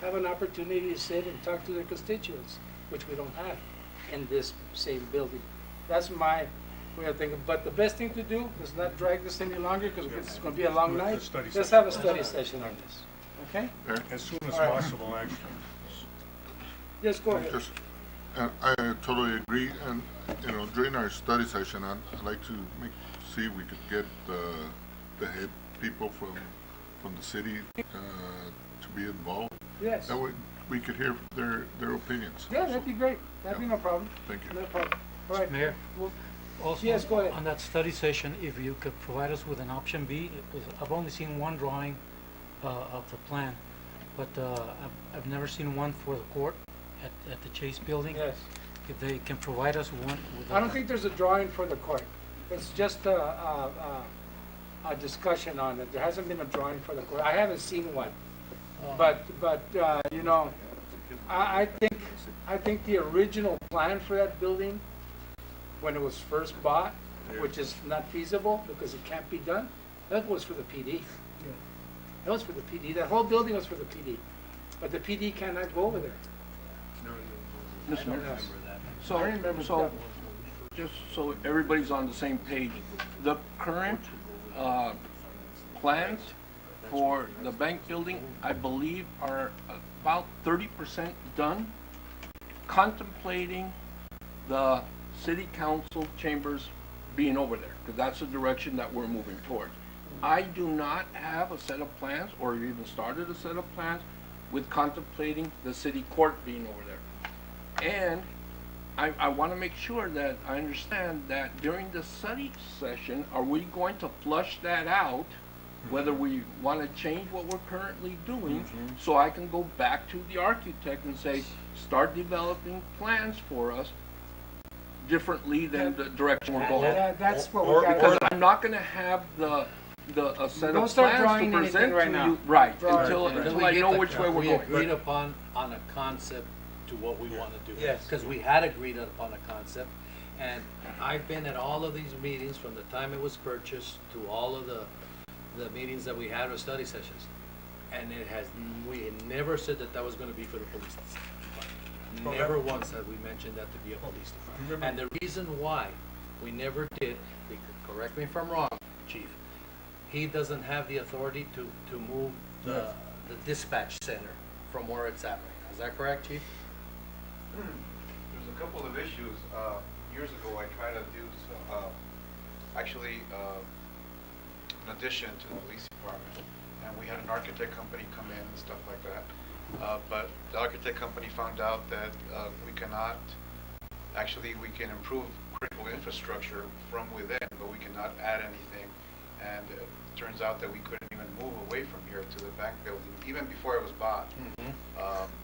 have an opportunity to sit and talk to their constituents, which we don't have in this same building. That's my way of thinking. But the best thing to do is not drag this any longer because it's going to be a long night. Let's have a study session on this. Okay? As soon as All right. possible, actually. Yes, go ahead. I totally agree, and during our study session, I'd like to see if we could get the head people from the city to be involved. Yes. That way we could hear their opinions. Yeah, that'd be great. That'd be no problem. Thank you. No problem. All right. Mayor, Well, also Yes, go ahead. on that study session, if you could provide us with an option B, because I've only seen one drawing of the plan, but I've never seen one for the court at the Chase building. yes. If they can provide us one with I don't think there's a drawing for the court. It's just a discussion on it. There hasn't been a drawing for the court. I haven't seen one. But I think the original plan for that building, when it was first bought, which is not feasible because it can't be done, that was for the PD. That was for the PD. That whole building was for the PD. But the PD cannot go over there. Mr. Mayor. I remember So, that. just so everybody's on the same page, the current plans for the bank building, I believe, are about 30% done, contemplating the city council chambers being over there, because that's the direction that we're moving towards. I do not have a set of plans, or even started a set of plans, with contemplating the city court being over there. And I want to make sure that I understand that during the study session, are we going to flush that out, whether we want to change what we're currently doing, so I can go back to the architect and say, start developing plans for us differently than the direction we're going. That's what we got. Because I'm not going to have a set Don't of start plans drawing to anything present right to now. you. Right, Draw until it. I know which way we're We going. agreed upon on a concept to what we want to do. Yes. Because we had agreed upon a concept, and I've been at all of these meetings from the time it was purchased to all of the meetings that we had or study sessions. And we had never said that was going to be for the police department. Never once have we mentioned that to be a police department. And the reason why we never did, correct me if I'm wrong, Chief, he doesn't have the authority to move the dispatch center from where it's at right now. Is that correct, Chief? There's a couple of issues. Years ago, I tried to do some, an addition to the police department, and we had an architect company come in and stuff like that. But the architect company found out that we can improve critical infrastructure from within, but we cannot add anything. And it turns out that we couldn't even move away from here to the bank building, even before it was bought,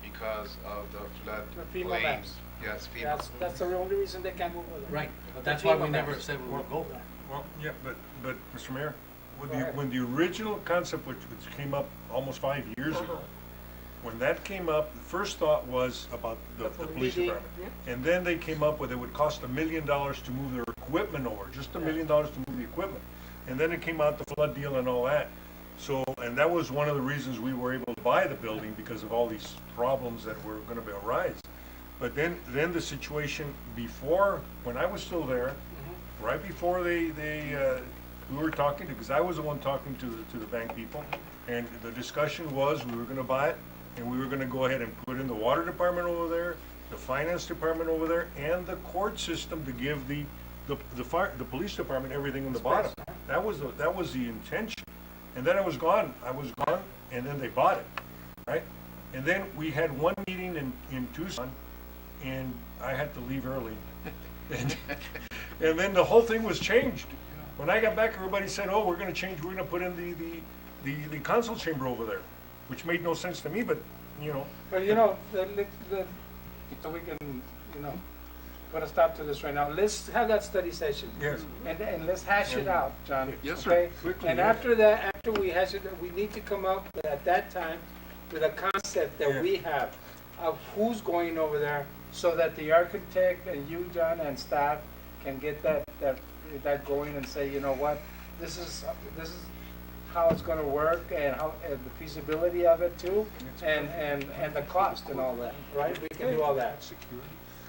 because of the flood The FEMA plains. maps. Yes, FEMA. That's the only reason they can't move over there. Right, but that's why we never said we would go there. Well, yeah, but Mr. Mayor, when the original concept, which came up almost 5 years ago, when that came up, the first thought was about the police department. And then they came up with it would cost $1 million to move their equipment over, just $1 million to move the equipment. And then it came out the flood deal and all that. So, and that was one of the reasons we were able to buy the building, because of all these problems that were gonna arise. But then the situation before, when I was still there, right before we were talking, because I was the one talking to the bank people, and the discussion was we were gonna buy it, and we were gonna go ahead and put in the water department over there, the finance department over there, and the court system to give the police department everything in the bottom. That was the intention. And then I was gone, and then they bought it, right? And then we had one meeting in Tucson, and I had to leave early. And then the whole thing was changed. When I got back, everybody said, oh, we're gonna put in the council chamber over there, which made no sense to me, but, you know. But so we can, put a stop to this right now. Let's have that study session. Yes. And let's hash it out, John. Yes, sir. Okay? Quickly, And yeah. after we hash it, we need to come up at that time with a concept that we have of who's going over there, so that the architect and you, John, and staff can get that going and say, you know what, this is how it's gonna work, and and the feasibility of it too, and the cost and all that, right? We can do all that.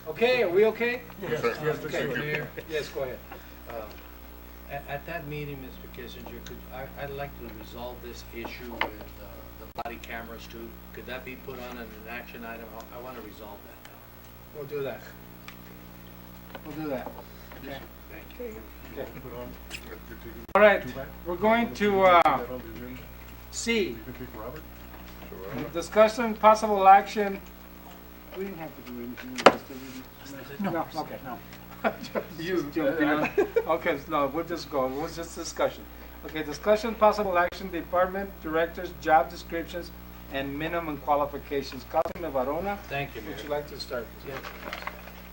Okay, are we okay? Yes, Okay. Mayor, Yes, go ahead. at that meeting, Mr. Kissinger, I'd like to resolve this issue with the body cameras too. Could that be put on an action item? I want to resolve that now. We'll do that. We'll do that. Okay. Okay. All right, we're going to C, discussion, possible action. We didn't have to do anything with this, did we? No, okay, no. You, okay, no, we'll just go, it was just discussion. Okay, discussion, possible action, department directors, job descriptions, and minimum qualifications. Councilman Varona, Thank you, Mayor. would you like to start? Yeah.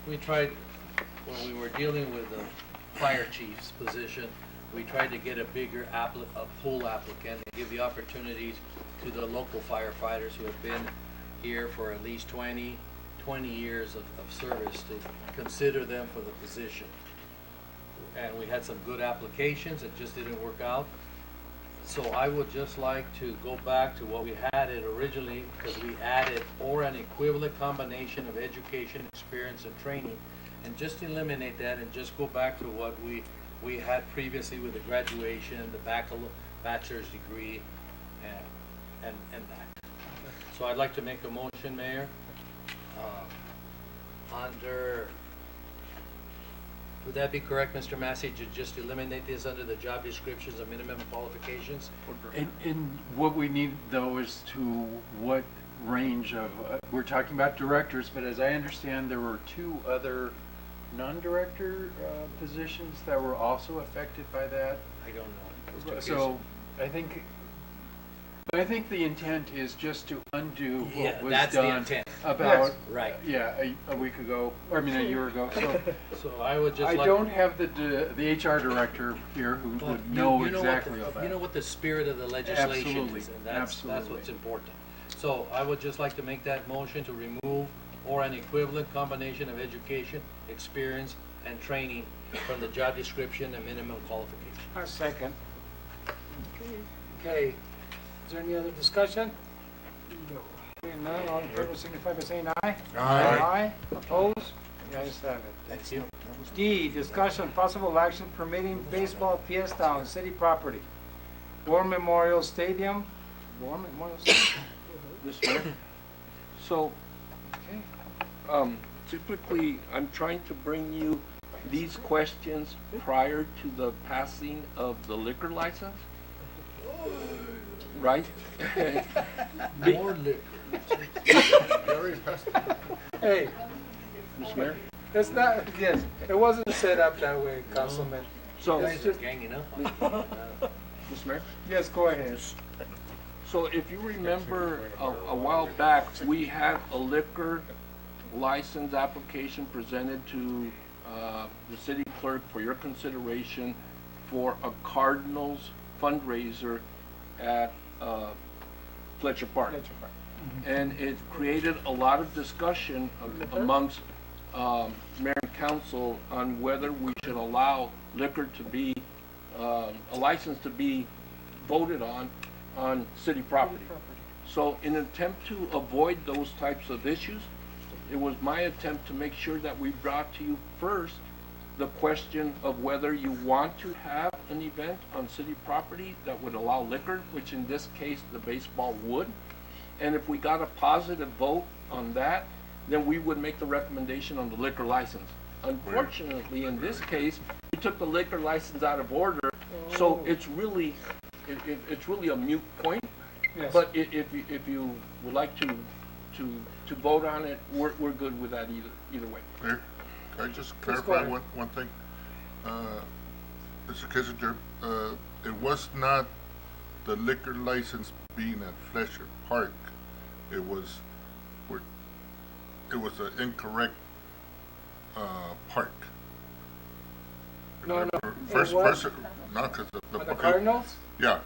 We tried, when we were dealing with the fire chief's position, we tried to get a bigger a pool applicant and give the opportunities to the local firefighters who have been here for at least 20 years of service, to consider them for the position. And we had some good applications, it just didn't work out. So I would just like to go back to what we had it originally, because we added or an equivalent combination of education, experience, and training, and just eliminate that and just go back to what we had previously with the graduation, the bachelor's degree, and that. So I'd like to make a motion, Mayor, would that be correct, Mr. Massey, to just eliminate this under the job descriptions and minimum qualifications? And what we need though is to what range of, we're talking about directors, but as I understand, there were 2 other non-director positions that were also affected by that. I don't know. So I think the intent is just to undo what was that's the done intent. about, Yes, right. a week ago, or I mean a year ago. So So I would just I like. don't have the HR director here who Well, would know you know exactly what all that. You know what the spirit of the legislation Absolutely, is, and that's absolutely. what's important. So I would just like to make that motion to remove or an equivalent combination of education, experience, and training from the job description and minimum qualification. A second. Okay, is there any other discussion? No. Hearing none, all in favor signify by saying aye. Aye. Opposed? The ayes have it. Thank you. D, discussion, possible action permitting baseball fiesta on city property. War Memorial Stadium. Mr. Mayor? So, typically, I'm trying to bring you these questions prior to the passing of the liquor license, right? More liquor. Hey, Mr. Mayor? it's not, yes, it wasn't set up that way, Councilman. So, Guys are ganging up on me. Mr. Mayor? Yes, go ahead. So if you remember, a while back, we had a liquor license application presented to the city clerk for your consideration for a Cardinals fundraiser at Fletcher Park. And it created a lot of discussion amongst mayor and council on whether we should allow liquor to be, a license to be voted on city property. So in an attempt to avoid those types of issues, it was my attempt to make sure that we brought to you first the question of whether you want to have an event on city property that would allow liquor, which in this case the baseball would. And if we got a positive vote on that, then we would make the recommendation on the liquor license. Unfortunately, in this case, we took the liquor license out of order, so it's really a moot point. Yes. But if you would like to vote on it, we're good with that either way. Mayor, can I just Please go clarify ahead. one thing? Mr. Kissinger, it was not the liquor license being at Fletcher Park. It was an incorrect park. No. First, It was- no, because The Cardinals? Yeah,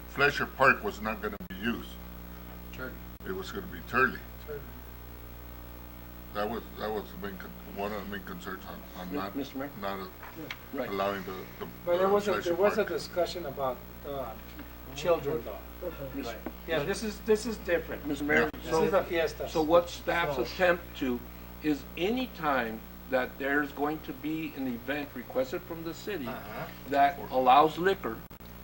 Fletcher Park was not going to be used. Turley. It was going to be Turley. That was the main one of the main concerns on not Mr. Mayor? not Right. allowing the But there was Fletcher a Park. discussion about children though. Mr. Yeah, this is different. Mr. Mayor, This is a fiesta. so what staff's attempt to is any time that there's going to be an event requested from the city that allows liquor,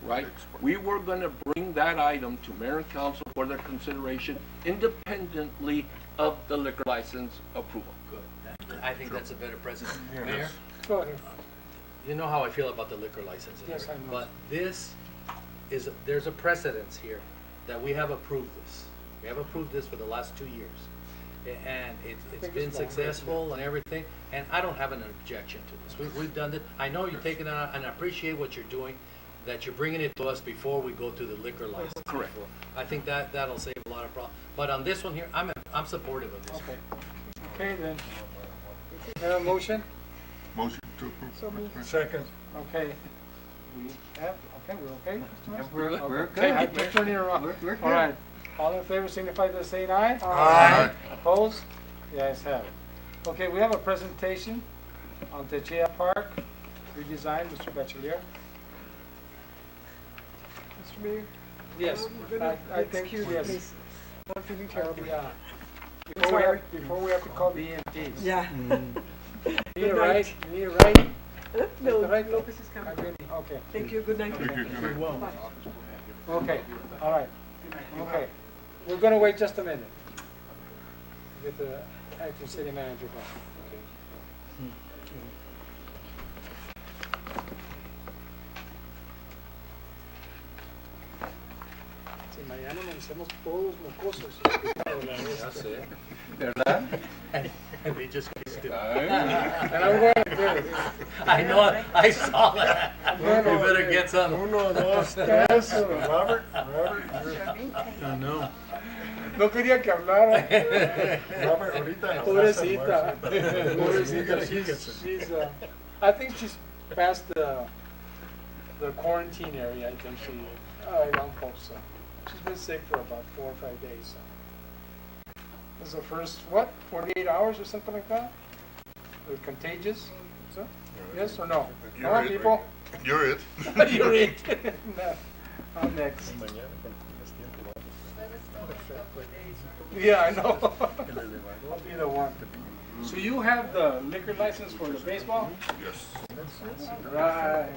right? We were gonna bring that item to mayor and council for their consideration independently of the liquor license approval. Good. I think that's a better precedent. Mayor, Go ahead. you know how I feel about the liquor licenses. Yes, I know. But there's a precedence here that we have approved this. We have approved this for the last 2 years. And it's think been it's longer. successful and everything, and I don't have an objection to this. We've done it. I know you're taking it out, and I appreciate what you're doing, that you're bringing it to us before we go through the liquor license. Correct. before. I think that'll save a lot of problems. But on this one here, I'm supportive of this. Okay. Okay then. Have a motion? Motion to approve. Second. Okay. We have, okay, we're okay? We're Okay, good. I'm turning it around. We're good. All right. All in favor signify by saying aye. Aye. Opposed? The ayes have it. Okay, we have a presentation on Techea Park, redesign, Mr. Bachelier. Mr. Mayor? Yes, You're gonna I think, excuse me, yes. please. I'm feeling terrible. Yeah. sorry. Before we have to call the EMTs. Yeah. You need a Good ride? night. You need a ride? No, Is that right? Lopez is coming. Okay. Thank you, good night. Thank you. Good night. Bye. Okay, all right. Okay, we're gonna wait just a minute. Get the acting city manager back. Si mañana amanecemos todos mocosos. Ya sé. ¿Verdad? And they just kissed him. And I'm going to do it. I know, I saw that. You Bueno, better get some. Uno, dos, tres, Robert, I know. No quería que hablara. Robert, ahorita. Pobrecita. Pobrecita. She's I think she's past the quarantine area. I think I don't hope so. She's been sick for about 4 or 5 days. So. This is the first, 48 hours or something like that? They're contagious? So? Yes or no? Come on, people. You're it. You're it. No. I'm next. Yeah, I know. I'll be the one. So you have the liquor license for the baseball? Yes. Right.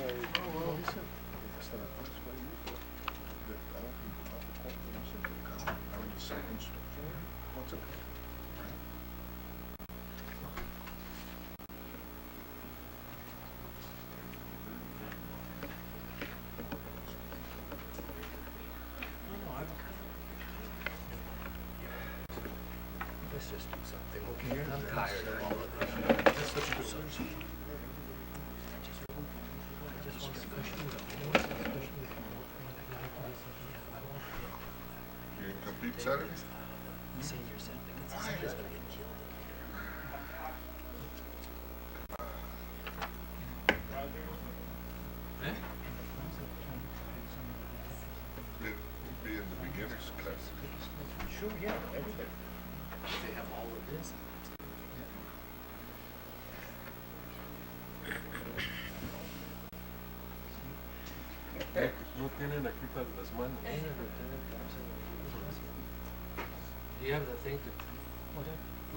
Let's just do something, okay? I'm tired of all of this. Let's just do something. I just want to push through the whole thing. You complete Saturday? Senior said, because somebody's gonna get killed. Eh? Do you have the thing to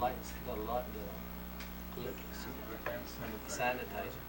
lights the lot, the sanitizer?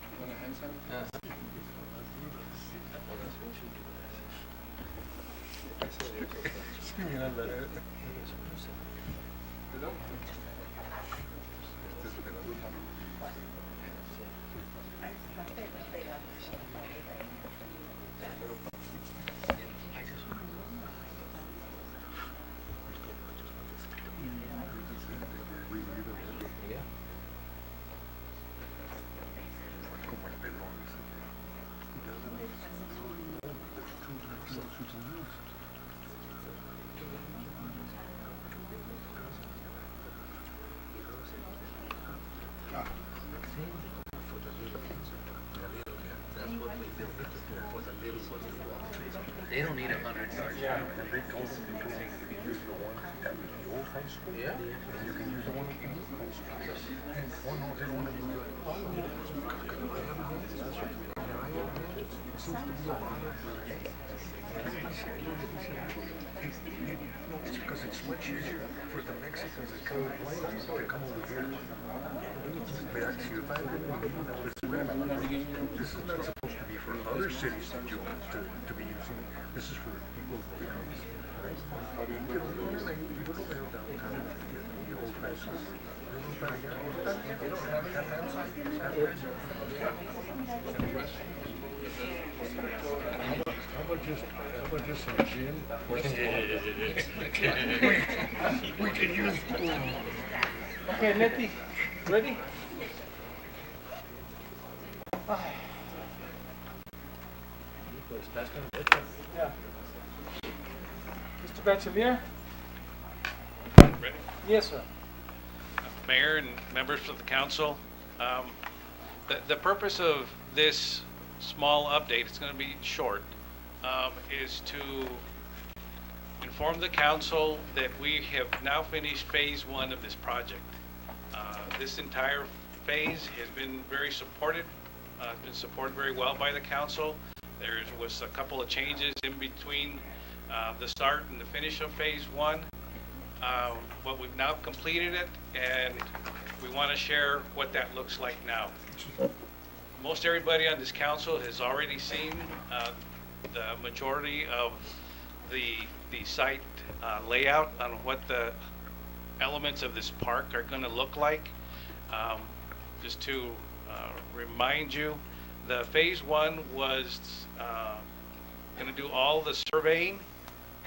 Yeah. They don't need 100 yards. Yeah. They told them because they can use the one at the old high school. Yeah. And you can use the one at the new high school. Oh no, they don't want to do it. It seems to be a lot of it's because it's much easier for the Mexicans that come to come over here. This is not supposed to be for other cities to be using. This is for people. How about just some gin? We can use. Okay, Letty, ready? Yeah. Mr. Bachelier? Ready? Yes, sir. Mayor and members of the council, the purpose of this small update, it's going to be short, is to inform the council that we have now finished phase 1 of this project. This entire phase has been very supported, been supported very well by the council. There was a couple of changes in between the start and the finish of phase 1. But we've now completed it, and we want to share what that looks like now. Most everybody on this council has already seen the majority of the site layout on what the elements of this park are going to look like. Just to remind you, the phase 1 was going to do all the surveying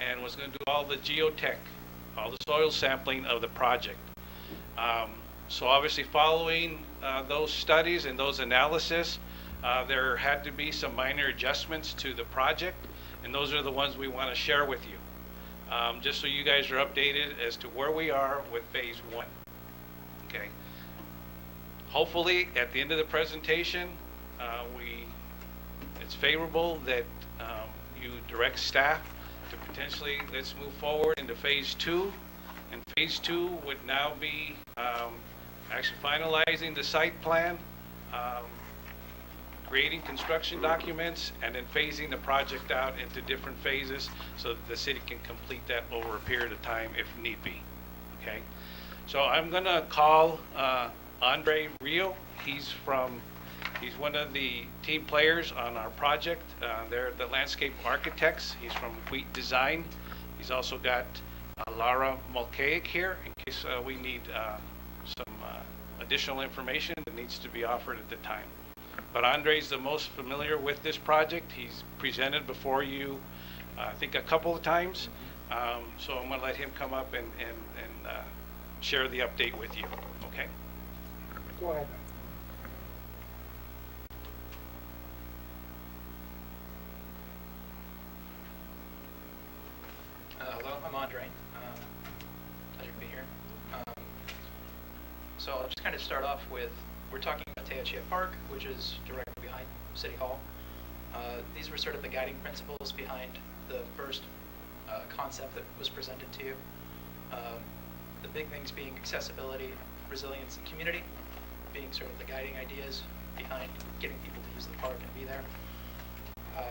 and was going to do all the geotech, all the soil sampling of the project. So obviously following those studies and those analysis, there had to be some minor adjustments to the project, and those are the ones we want to share with you. Just so you guys are updated as to where we are with phase 1. Okay. Hopefully at the end of the presentation, it's favorable that you direct staff to potentially let's move forward into phase 2, and phase 2 would now be actually finalizing the site plan, creating construction documents, and then phasing the project out into different phases so that the city can complete that over a period of time if need be. Okay, so I'm gonna call Andre Rio. He's one of the team players on our project. They're the landscape architects. He's from Wheat Design. He's also got Lara Mulcaig here in case we need some additional information that needs to be offered at the time. But Andre's the most familiar with this project. He's presented before you, I think, a couple of times. So I'm going to let him come up and share the update with you. Okay? Go ahead. Hello, I'm Andre. Pleasure to be here. So I'll just kind of start off with, we're talking about Teachia Park, which is directly behind City Hall. These were sort of the guiding principles behind the first concept that was presented to you. The big things being accessibility, resilience, and community, being sort of the guiding ideas behind getting people to use the park and be there.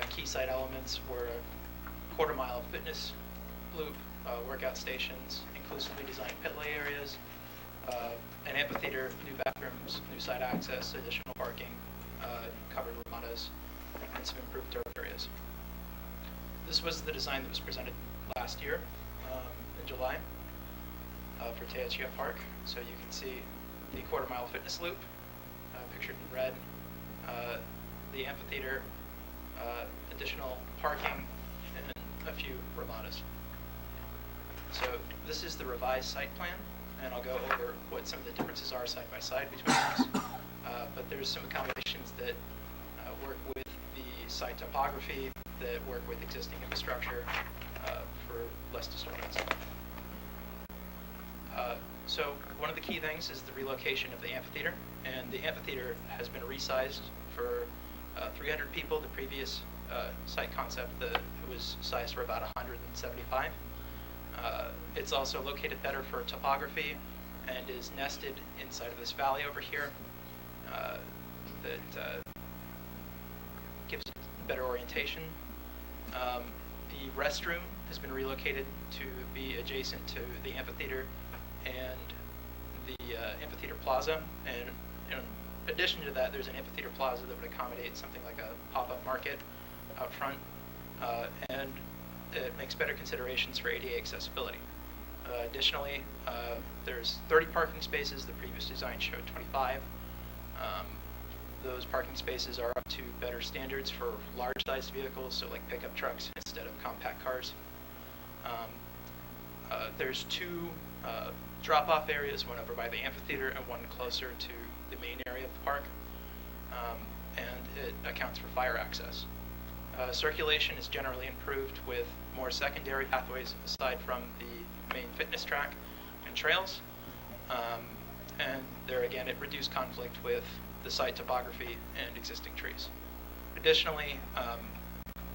Key site elements were a quarter-mile fitness loop, workout stations, inclusively designed pit lay areas, an amphitheater, new bathrooms, new site access, additional parking, covered ramadas, and some improved turf areas. This was the design that was presented last year in July for Teachia Park. So you can see the quarter-mile fitness loop, pictured in red, the amphitheater, additional parking, and a few ramadas. So this is the revised site plan, and I'll go over what some of the differences are side by side between those. But there's some accommodations that work with the site topography, that work with existing infrastructure for less disturbance. So one of the key things is the relocation of the amphitheater, and the amphitheater has been resized for 300 people. The previous site concept that was sized for about 175. It's also located better for topography and is nested inside of this valley over here that gives it better orientation. The restroom has been relocated to be adjacent to the amphitheater and the amphitheater plaza, and in addition to that, there's an amphitheater plaza that would accommodate something like a pop-up market out front, and it makes better considerations for ADA accessibility. Additionally, there's 30 parking spaces. The previous design showed 25. Those parking spaces are up to better standards for large-sized vehicles, so like pickup trucks instead of compact cars. There's two drop-off areas, one over by the amphitheater and one closer to the main area of the park, and it accounts for fire access. Circulation is generally improved with more secondary pathways aside from the main fitness track and trails. And there again, it reduced conflict with the site topography and existing trees. Additionally,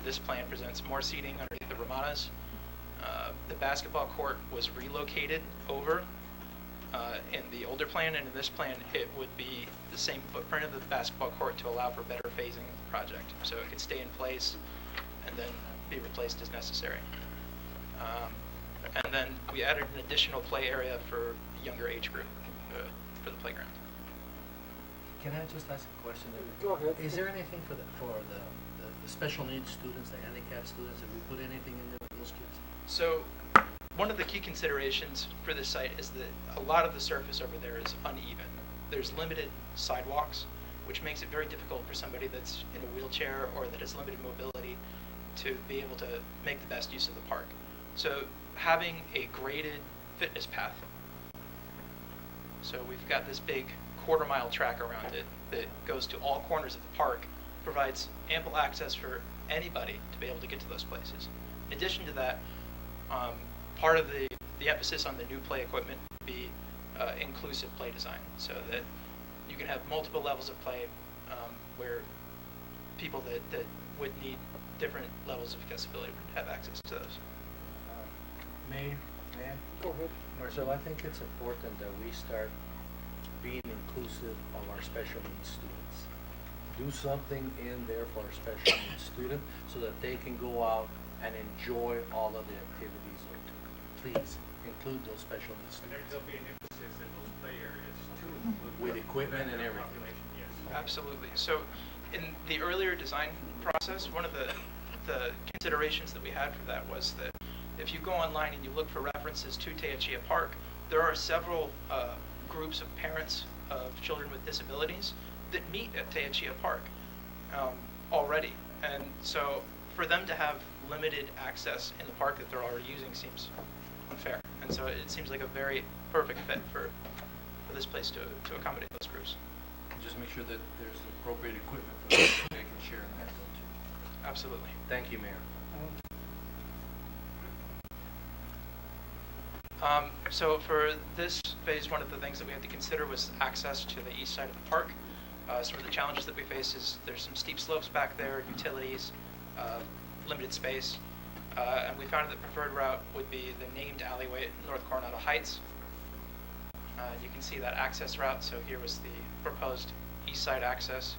this plan presents more seating underneath the ramadas. The basketball court was relocated over in the older plan, and in this plan it would be the same footprint of the basketball court to allow for better phasing of the project. So it could stay in place and then be replaced as necessary. And then we added an additional play area for the younger age group for the playground. Can I just ask a question? Go ahead. Is there anything for the special needs students, the handicapped students? Have we put anything in there for those kids? So one of the key considerations for this site is that a lot of the surface over there is uneven. There's limited sidewalks, which makes it very difficult for somebody that's in a wheelchair or that has limited mobility to be able to make the best use of the park. So having a graded fitness path. So we've got this big quarter-mile track around it that goes to all corners of the park, provides ample access for anybody to be able to get to those places. In addition to that, part of the emphasis on the new play equipment would be inclusive play design, so that you can have multiple levels of play where people that would need different levels of accessibility would have access to those. May I? Go ahead. Marcel, I think it's important that we start being inclusive of our special needs students. Do something in there for our special needs student so that they can go out and enjoy all of the activities. Please include those special needs students. There'll be an emphasis in those play areas to include with equipment and everything. Yes. Absolutely. So in the earlier design process, one of the considerations that we had for that was that if you go online and you look for references to Teachia Park, there are several groups of parents of children with disabilities that meet at Teachia Park already. And so for them to have limited access in the park that they're already using seems unfair. And so it seems like a very perfect fit for this place to accommodate those groups. Just make sure that there's the appropriate equipment for them so they can share in that too. Absolutely. Thank you, Mayor. So for this phase, one of the things that we had to consider was access to the east side of the park. Some of the challenges that we face is there's some steep slopes back there, utilities, limited space, and we found that the preferred route would be the named alleyway at North Coronado Heights. You can see that access route. So here was the proposed east side access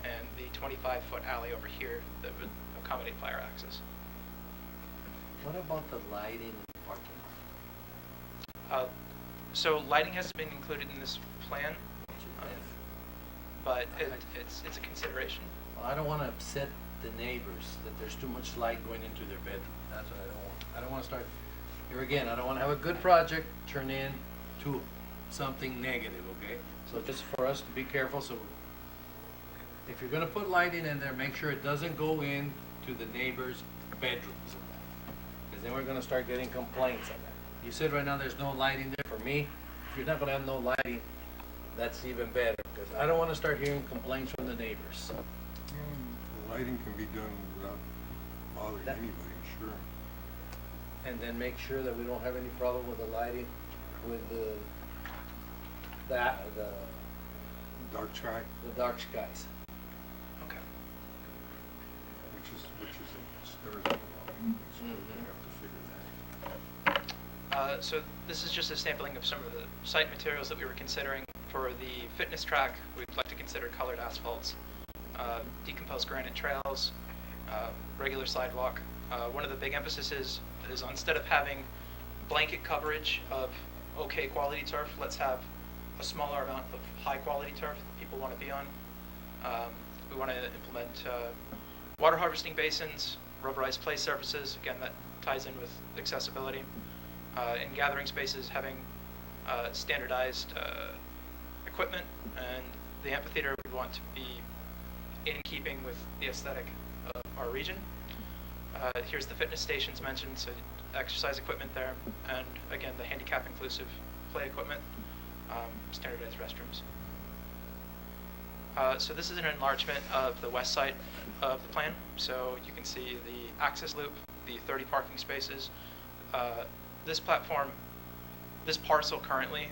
and the 25-foot alley over here that would accommodate fire access. What about the lighting in the parking lot? So lighting hasn't been included in this plan, but it's a consideration. Well, I don't want to upset the neighbors that there's too much light going into their bedroom. That's what I don't want. I don't want to start, here again, I don't want to have a good project turn into something negative, okay? So just for us to be careful, so if you're going to put lighting in there, make sure it doesn't go into the neighbors' bedrooms. Because then we're going to start getting complaints on that. You said right now there's no lighting there. For me, if you're not going to have no lighting, that's even better. Because I don't want to start hearing complaints from the neighbors. The lighting can be done without bothering anybody, sure. And then make sure that we don't have any problem with the lighting, with the Dark sky, the dark skies. Okay. which is a stairs problem. So we have to figure that. So this is just a sampling of some of the site materials that we were considering. For the fitness track, we'd like to consider colored asphalts, decomposed granite trails, regular sidewalk. One of the big emphases is instead of having blanket coverage of okay quality turf, let's have a smaller amount of high quality turf that people want to be on. We want to implement water harvesting basins, rubberized play surfaces. Again, that ties in with accessibility. In gathering spaces, having standardized equipment, and the amphitheater we want to be in keeping with the aesthetic of our region. Here's the fitness stations mentioned, so exercise equipment there, and again the handicap inclusive play equipment, standardized restrooms. So this is an enlargement of the west side of the plan. So you can see the access loop, the 30 parking spaces. This platform, this parcel currently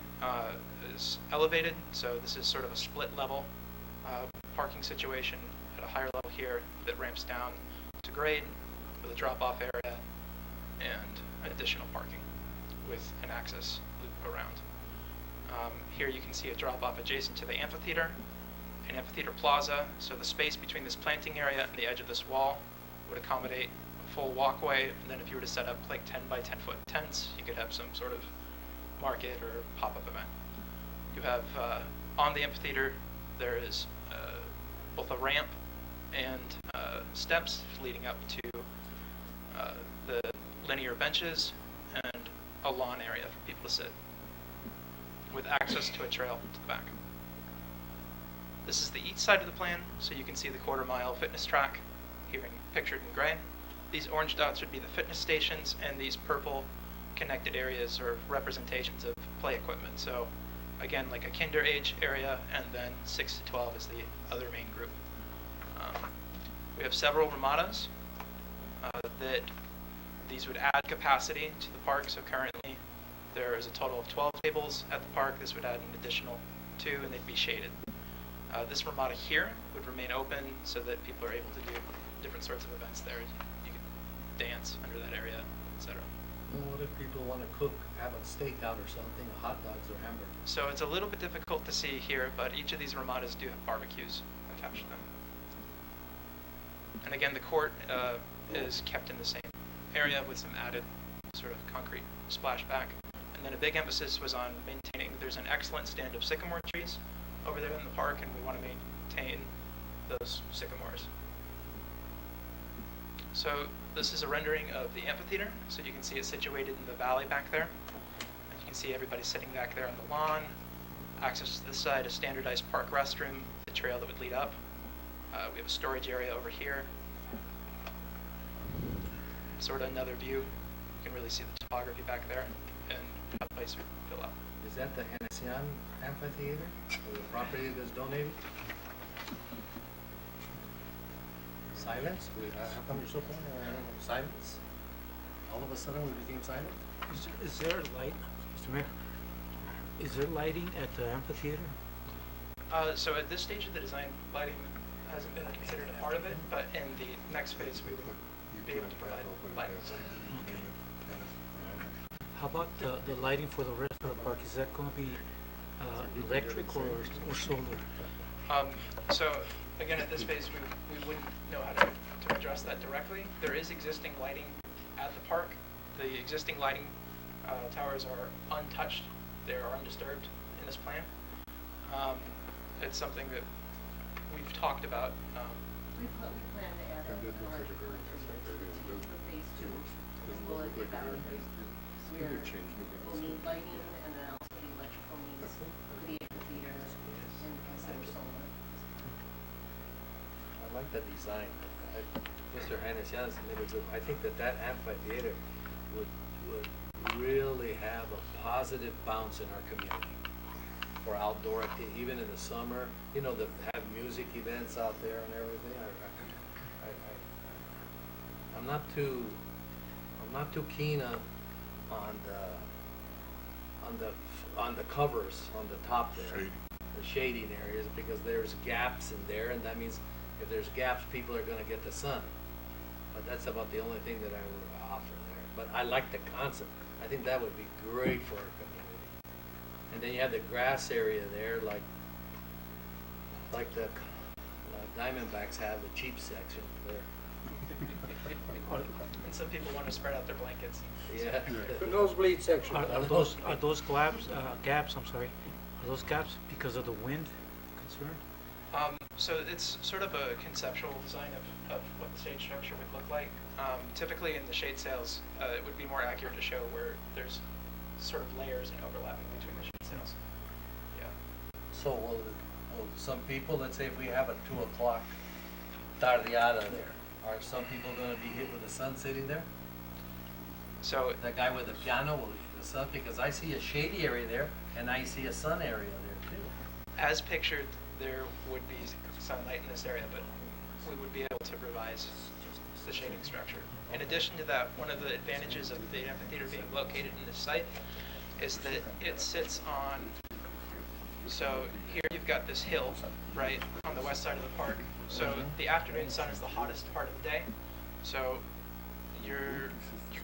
is elevated, so this is sort of a split level parking situation at a higher level here that ramps down to grade with a drop-off area and additional parking with an access loop around. Here you can see a drop-off adjacent to the amphitheater, an amphitheater plaza, so the space between this planting area and the edge of this wall would accommodate a full walkway, and then if you were to set up like 10 by 10 foot tents, you could have some sort of market or pop-up event. You have, on the amphitheater, there is both a ramp and steps leading up to the linear benches and a lawn area for people to sit, with access to a trail to the back. This is the east side of the plan, so you can see the quarter-mile fitness track here pictured in gray. These orange dots would be the fitness stations, and these purple connected areas are representations of play equipment. So again, like a kinder age area, and then 6 to 12 is the other main group. We have several ramadas that these would add capacity to the park. So currently there is a total of 12 tables at the park. This would add an additional 2, and they'd be shaded. This ramada here would remain open so that people are able to do different sorts of events there. You could dance under that area, etc. What if people want to cook, have a stakeout or something, hot dogs or hamburgers? So it's a little bit difficult to see here, but each of these ramadas do have barbecues attached to them. And again, the court is kept in the same area with some added sort of concrete splashback. And then a big emphasis was on maintaining, there's an excellent stand of sycamore trees over there in the park, and we want to maintain those sycamores. So this is a rendering of the amphitheater. So you can see it's situated in the valley back there. And you can see everybody sitting back there on the lawn. Access to this side, a standardized park restroom, the trail that would lead up. We have a storage area over here. Sort of another view. You can really see the topography back there and how the place would fill up. Is that the Genesian Amphitheater, or the property that's donated? Silence? How come you're so quiet? Silence? All of a sudden we became silent? Is there light, Mr. Mayor? Is there lighting at the amphitheater? So at this stage of the design, lighting hasn't been considered a part of it, but in the next phase we would be able to provide lighting. How about the lighting for the rest of the park? Is that going to be electric or solar? So again, at this phase, we wouldn't know how to to address that directly. There is existing lighting at the park. The existing lighting towers are untouched. They are undisturbed in this plan. It's something that we've talked about. We plan to add a commercial to phase two. We'll get that one. We'll need lighting and then also the electrical needs for the amphitheater and consider solar. I like the design. Mr. Hanesian made a good, I think that amphitheater would really have a positive bounce in our community for outdoor activity, even in the summer. You know, have music events out there and everything. I'm not too keen on the covers on the top there, the shading areas, because there's gaps in there, and that means if there's gaps, people are going to get the sun. But that's about the only thing that I would offer there. But I like the concept. I think that would be great for our community. And then you have the grass area there, like the Diamondbacks have the cheap section there. And some people want to spread out their blankets. Yeah. The nosebleed section. Are those gaps, I'm sorry, are those gaps because of the wind concern? So it's sort of a conceptual design of what the stage structure would look like. Typically in the shade sails, it would be more accurate to show where there's sort of layers and overlapping between the shade sails. Yeah. So will some people, let's say if we have a 2 o'clock tardeada there, are some people going to be hit with the sun sitting there? So the guy with the piano will hit the sun, because I see a shady area there and I see a sun area there too. As pictured, there would be sunlight in this area, but we would be able to revise the shading structure. In addition to that, one of the advantages of the amphitheater being located in this site is that it sits on, so here you've got this hill, right, on the west side of the park. So the afternoon sun is the hottest part of the day. So you're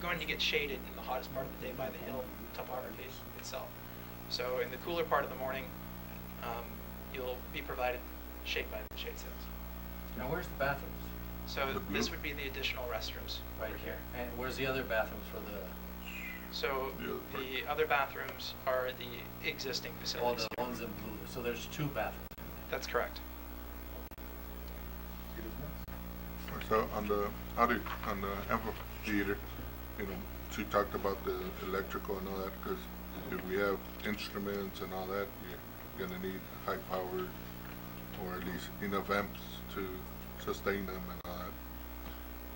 going to get shaded in the hottest part of the day by the hill topography itself. So in the cooler part of the morning, you'll be provided shade by the shade sails. Now where's the bathrooms? So this would be the additional restrooms Right over here. here. And where's the other bathrooms for the? So the other bathrooms are the existing All facilities. the ones in blue. So there's 2 bathrooms. That's correct. So on the amphitheater, you know, she talked about the electrical and all that, because if we have instruments and all that, you're gonna need high powered, or at least enough amps to sustain them and all that.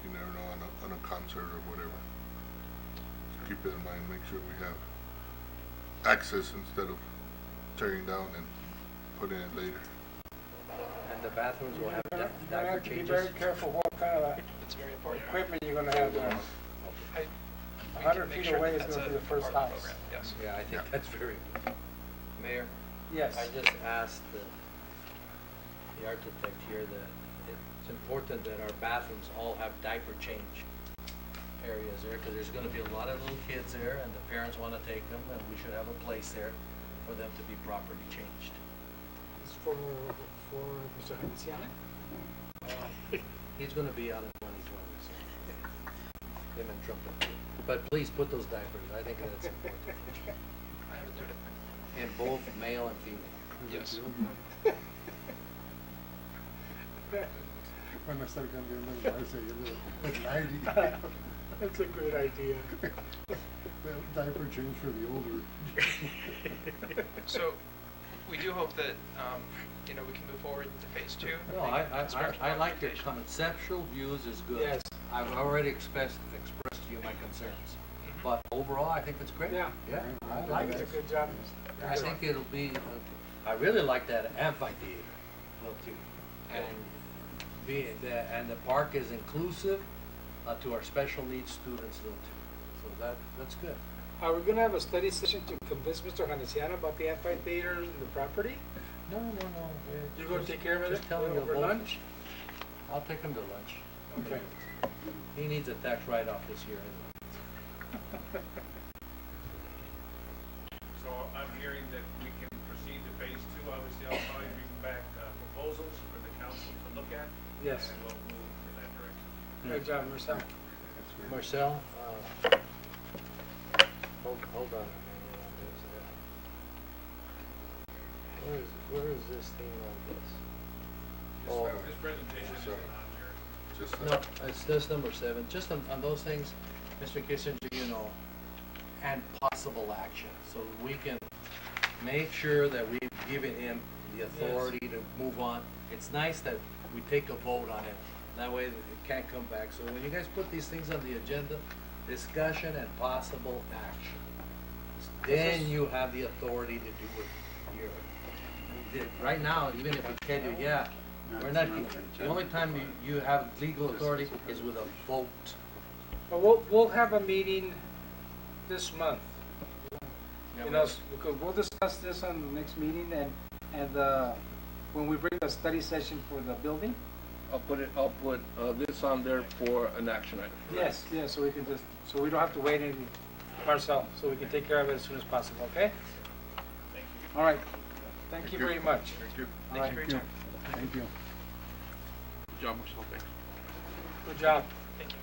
You never know on a concert or whatever. So keep it in mind, make sure we have access instead of tearing down and putting it later. And the bathrooms will have You're gonna diaper have to be changes. very careful what kind of It's very important. equipment you're gonna have there. We 100 can make feet sure away that is that's gonna be a the first part of the house. program. Yes. Yeah, I think that's very good. Mayor? Yes. I just asked the architect here that it's important that our bathrooms all have diaper change areas there, because there's gonna be a lot of little kids there, and the parents wanna take them, and we should have a place there for them to be properly changed. It's for Mr. Hanesian. He's gonna be out in 2020, so. Him and Trump. But please put those diapers, I think that's important. I understood it. In both male and female. Yes. When I start gonna be a little, I say a little 90. That's a good idea. Diaper change for the older. So we do hope that we can move forward into phase 2. No, I like your conceptual views is good. Yes. I've already expressed to you my concerns. But overall, I think it's great. Yeah. Yeah, I like It's a it. good job. I think it'll be, I really like that amphitheater, too. And the park is inclusive to our special needs students, too. So that's good. Are we gonna have a study session to convince Mr. Hanesian about the amphitheater and the property? No. You're gonna take care of it Just telling you over both. lunch? I'll take him to lunch. Okay. He needs a tax write-off this year anyway. So I'm hearing that we can proceed to phase 2. Obviously, I'll probably bring back proposals for the council to look at. Yes. And we'll move in that direction. Great job, Marcel. Marcel, hold on a minute. Where is this thing on this? Oh, His presentation is sorry. on here. No, that's number 7. Just on those things, Mr. Kissinger, you know, and possible action, so we can make sure that we've given him the authority to move on. It's nice that we take a vote on it. That way it can't come back. So when you guys put these things on the agenda, discussion and possible action, then you have the authority to do it here. Right now, even if we tell you, yeah, we're not, the only time you have legal authority is with a vote. But we'll have a meeting this month. You know, because we'll discuss this on the next meeting and when we bring the study session for the building. I'll put this on there for an action item. Yes, so we can so we don't have to wait any, Marcel, so we can take care of it as soon as possible, okay? Thank you. All right. Thank you very much. Thank you. All right. Thank you. Thank you. Good job, Marcel, thanks. Good job. Thank you.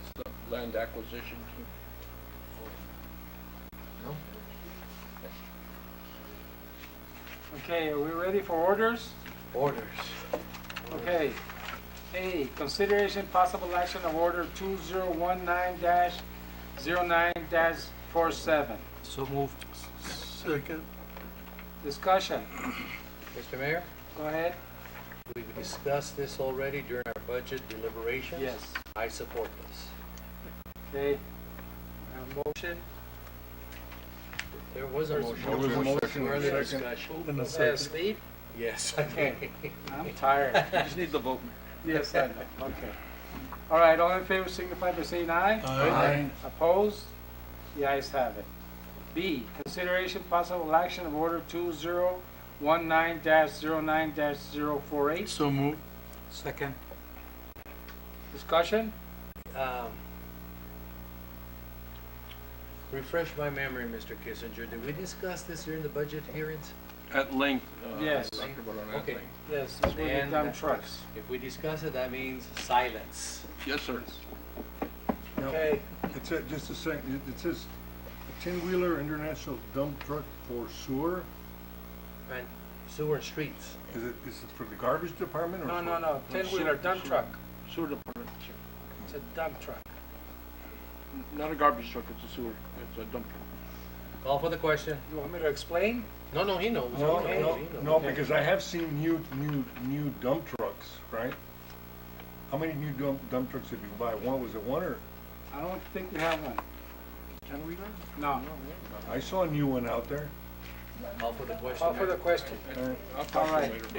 It's the land acquisition. No? Okay, are we ready for orders? Orders. Okay. A, consideration possible action of order 2019-09-47. So moved. Second. Discussion. Mr. Mayor, Go ahead. we discussed this already during our budget deliberations. Yes. I support this. Okay. Motion. There was a motion. There was a motion. We're in the Second. discussion. Says Steve? Yes. Okay. I'm tired. You just need the vote. Yes, I know. Okay. All right, all in favor signify by saying aye. Aye. Opposed? The ayes have it. B, consideration possible action of order 2019-09-048. So moved. Second. Discussion? Refresh my memory, Mr. Kissinger. Did we discuss this during the budget hearings? At length. Yes. Talked about it at Okay. length. Yes, this will be And dump trucks. if we discuss it, that means silence. Yes, sir. Okay. It said, just a second, it says a 10-wheeler international dump truck for sewer. And sewer and streets. Is it for the garbage department or? No, 10-wheeler dump truck. Sewer department. It's a dump truck. Not a garbage truck, it's a sewer. It's a dump truck. Call for the question. You want me to explain? No, he knows. No, He knows. no, because I have seen new dump trucks, right? How many new dump trucks did you buy? Was it one or? I don't think we have one. 10-wheeler? No. I saw a new one out there. Call for the question. Call for the question. I'll talk to All you right.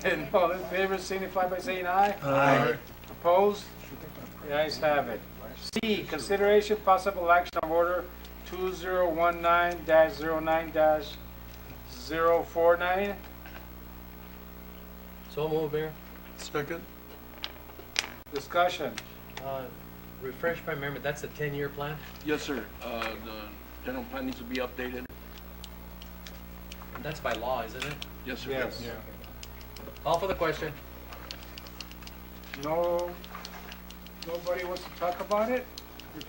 later. All in favor signify by saying aye. Aye. Opposed? The ayes have it. C, consideration possible action of order 2019-09-049. So move, Mayor. Second. Discussion. Refresh my memory, that's a 10-year plan? Yes, sir. The general plan needs to be updated. And that's by law, isn't it? Yes, sir. Yes. Call for the question. Nobody wants to talk about it?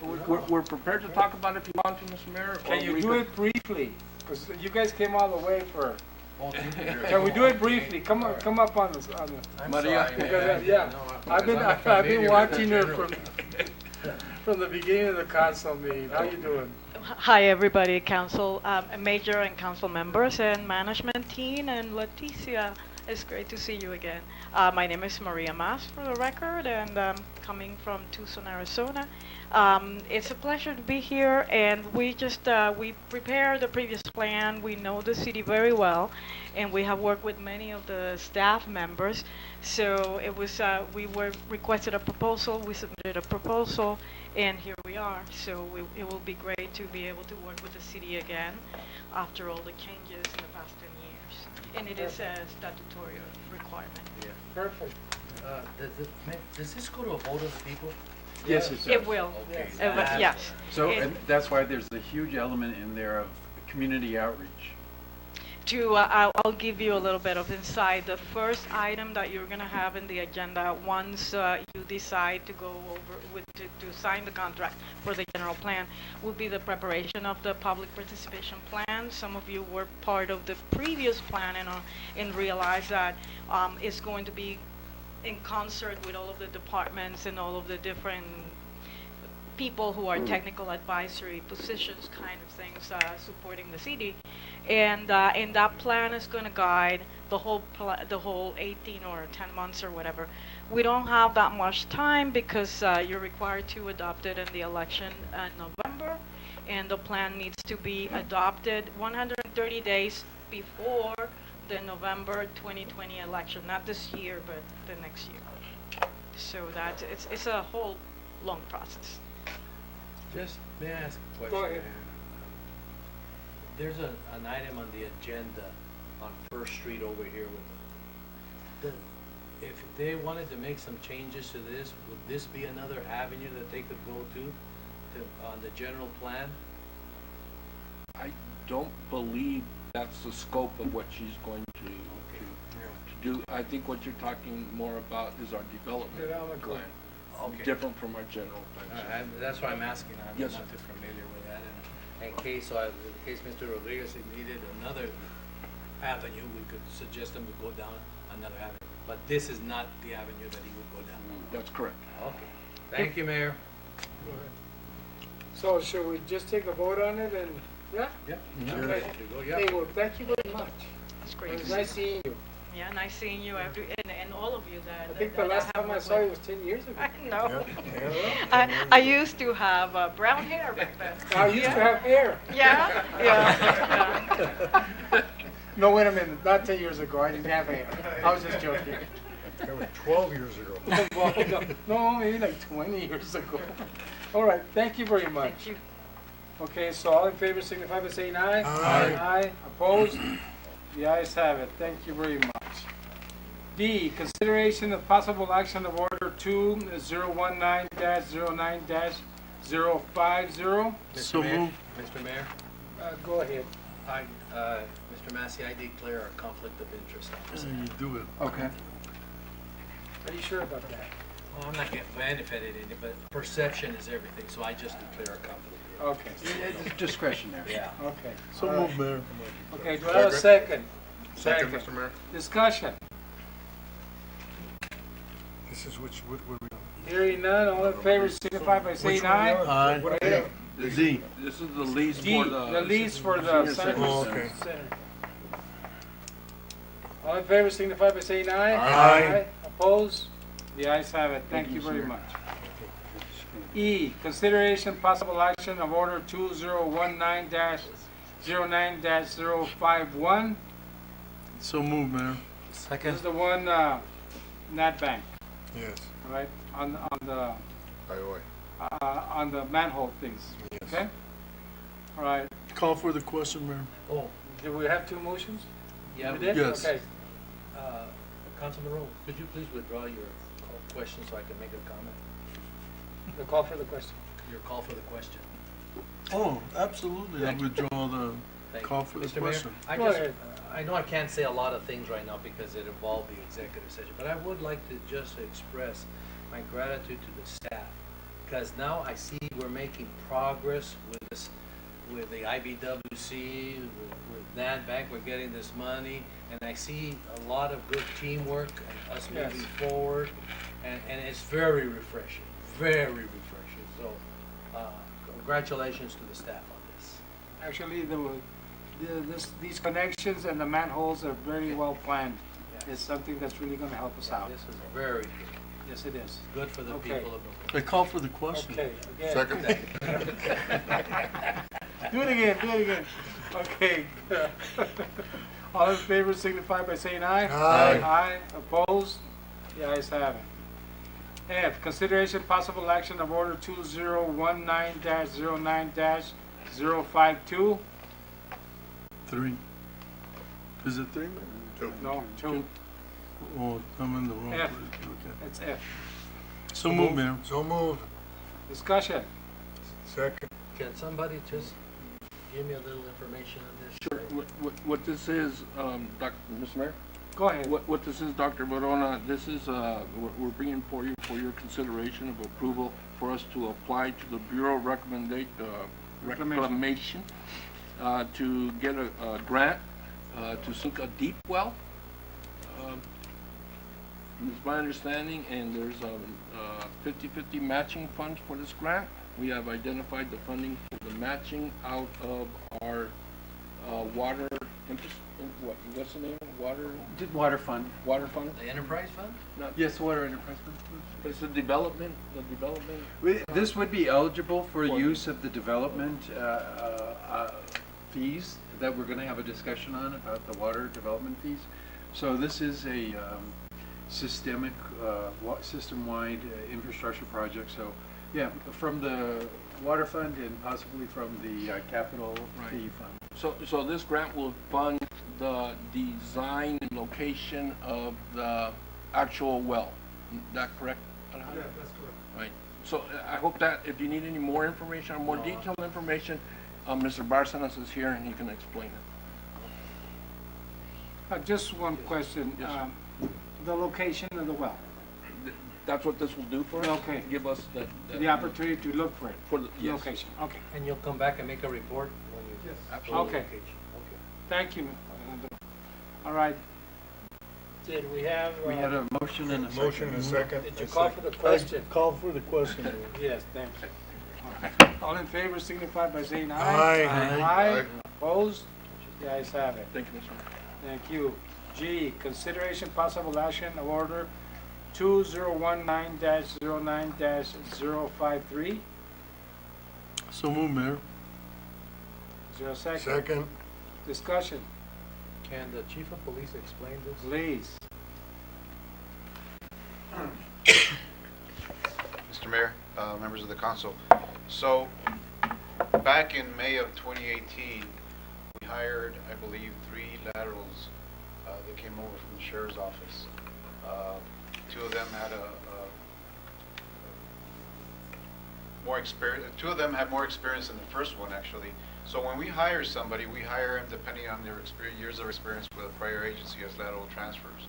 We're prepared to talk about it if you want to, Mr. Mayor. or Can you we do could- it briefly? Because you guys came all the way for, Oh, can we do it briefly? Come up on the. I'm Maria? sorry, Because, man. yeah, No, I've been I'm familiar with watching the her general. from the beginning of the council meeting. How you doing? Hi, everybody, council, major and council members and management team, and Leticia. It's great to see you again. My name is Maria Mas, for the record, and coming from Tucson, Arizona. It's a pleasure to be here, and we prepared the previous plan. We know the city very well, and we have worked with many of the staff members. So it was, we were requested a proposal, we submitted a proposal, and here we are. So it will be great to be able to work with the city again after all the changes in the past 10 years. And it is a statutory requirement. Yeah. Perfect. Does this go to a vote of the people? Yes, it does. It will. Okay. Yes. So, It- and that's why there's a huge element in there of community outreach. I'll give you a little bit of insight. The first item that you're going to have in the agenda, once you decide to go over to sign the contract for the general plan, will be the preparation of the public participation plan. Some of you were part of the previous plan and realize that it's going to be in concert with all of the departments and all of the different people who are technical advisory positions, kind of things, supporting the city, and that plan is going to guide the whole 18 or 10 months or whatever. We don't have that much time because you're required to adopt it in the election in November, and the plan needs to be adopted 130 days before the November 2020 election, not this year, but the next year. So that it's a whole long process. Just, may I ask a question? Go ahead. There's an item on the agenda on First Street over here with, if they wanted to make some changes to this, would this be another avenue that they could go to on the general plan? I don't believe that's the scope of what she's going to do. I think what you're talking more about is our development plan. Okay. Different from our general plan. That's why I'm asking. I'm Yes, not sir. too familiar with that. And in case, in case Mr. Rodriguez needed another avenue, we could suggest him to go down another avenue. But this is not the avenue that he would go down. That's correct. Okay. Thank you, Mayor. So should we just take a vote on it and, yeah? Yeah. Okay. Yeah. Hey, well, thank you very much. It's It great. was nice seeing you. Yeah, nice seeing you and all of you that. I think the that last have time I worked saw you with. was 10 years ago. I know. Yeah. I used to have brown hair back then. I used to have hair. Yeah, yeah. No, wait a minute, not 10 years ago, I didn't have hair. I was just joking. That was 12 years ago. No, maybe like 20 years ago. All right, thank you very much. Thank you. Okay, so all in favor signify by saying aye. Aye. Aye, opposed? The ayes have it, thank you very much. D, consideration of possible action of order 2019-09-050. Mr. Mayor, Mr. Mayor, Go ahead. Mr. Massey, I declare a conflict of interest on this. You do it. Okay. Are you sure about that? Well, I'm not getting benefited in it, but perception is everything, so I just declare a conflict. Okay. It's discretionary. Yeah. Okay. So All right. move, Mayor. Okay, do I have a second? Second, Mr. Mayor. Discussion. This is what we doing? Hearing none, all in favor signify by saying aye. Aye. Z. This is the lease D, for the lease for the senior center. Oh, okay. Center. All in favor signify by saying aye. Aye. Opposed? The ayes have it. Thank you very much. E, consideration possible action of order 2019-09-051. So move, Mayor. This is the one, Nat Bank, Yes. all right, on the, Aye. on the manhole things, okay? All right, Call for the question, Mayor. Oh, do we have two motions? yeah. We did? Yes. Okay. Councilman Rowe, could you please withdraw your question so I can make a comment? The call for the question. Your call for the question. Oh, absolutely. I withdraw the Thank call you. for the Mr. Mayor, question. Go ahead. I know I can't say a lot of things right now because it involved the executive session, but I would like to just express my gratitude to the staff. Because now I see we're making progress with this, with the IBWC, with Nat Bank, we're getting this money, and I see a lot of good teamwork and us Yes. moving forward, and it's very refreshing, very refreshing. So, congratulations to the staff on this. Actually, these connections and the manholes are very well planned. Yeah. It's something that's really gonna help us out. This is very good, Yes, it is. good for the Okay. people of Nogales. I call for the question. Okay, again. Second. Do it again, do it again. Okay. All in favor signify by saying aye. Aye. Aye, opposed? The ayes have it. F, consideration possible action of order 2019-09-052. 3. Is it 3, Mayor? No, 2. Oh, I'm in the wrong place. F. Okay. It's F. So move, Mayor. So move. Discussion. Second. Can somebody just give me a little information on this? Sure. What this is, Mr. Mayor? Go ahead. What this is, Dr. Verona, this is, we're bringing for you for your consideration of approval for us to apply to the Bureau of Reclamation to get a grant to sink a deep well. It's my understanding, and there's a 50-50 matching funds for this grant. We have identified the funding for the matching out of our water, what's the name? Water fund. Water fund? The enterprise fund? Yes, water enterprise fund. It's the development. This would be eligible for use of the development fees that we're going to have a discussion on about the water development fees. So this is a systemic, system-wide infrastructure project. So, yeah, from the water fund and possibly from the capital fee fund. So this grant will fund the design and location of the actual well. Is that correct? Yeah, that's correct. Right. So I hope that if you need any more information or more detailed information, Mr. Barcenas is here and he can explain it. Just one question. Yes. The location of the well. That's what this will do for us? Okay. Give us The opportunity to look for it. For the yes. Location. Okay. And you'll come back and make a report when you... Yes. Absolutely. Okay. Thank you. All right. Did we have... We had a motion and a second. Motion and a second. Did you call for the question? Call for the question. Yes, thank you. All in favor signify by saying aye. Aye. Aye. Opposed? The ayes have it. Thank you, Mr. Mayor. Thank you. G, consideration possible action of order 2019-09-053. So move, Mayor. Is there a second? Second. Discussion, Can the chief of police explain this? please. Mr. Mayor, members of the council. So, back in May of 2018, we hired, I believe, 3 laterals that came over from the sheriff's office. 2 of them had more experience. 2 of them had more experience than the first one, actually. So when we hire somebody, we hire them depending on their years of experience with a prior agency as lateral transfers.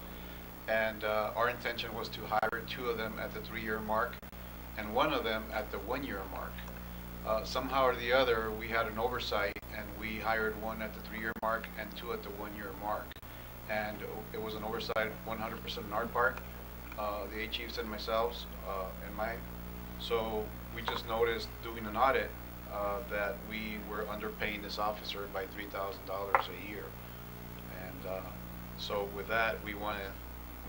And our intention was to hire 2 of them at the 3-year mark and 1 of them at the 1-year mark. Somehow or the other, we had an oversight and we hired 1 at the 3-year mark and 2 at the 1-year mark. And it was an oversight 100% on our part, the 8 chiefs and myself and mine. So we just noticed doing an audit that we were underpaying this officer by $3,000 a year. And so with that, we want to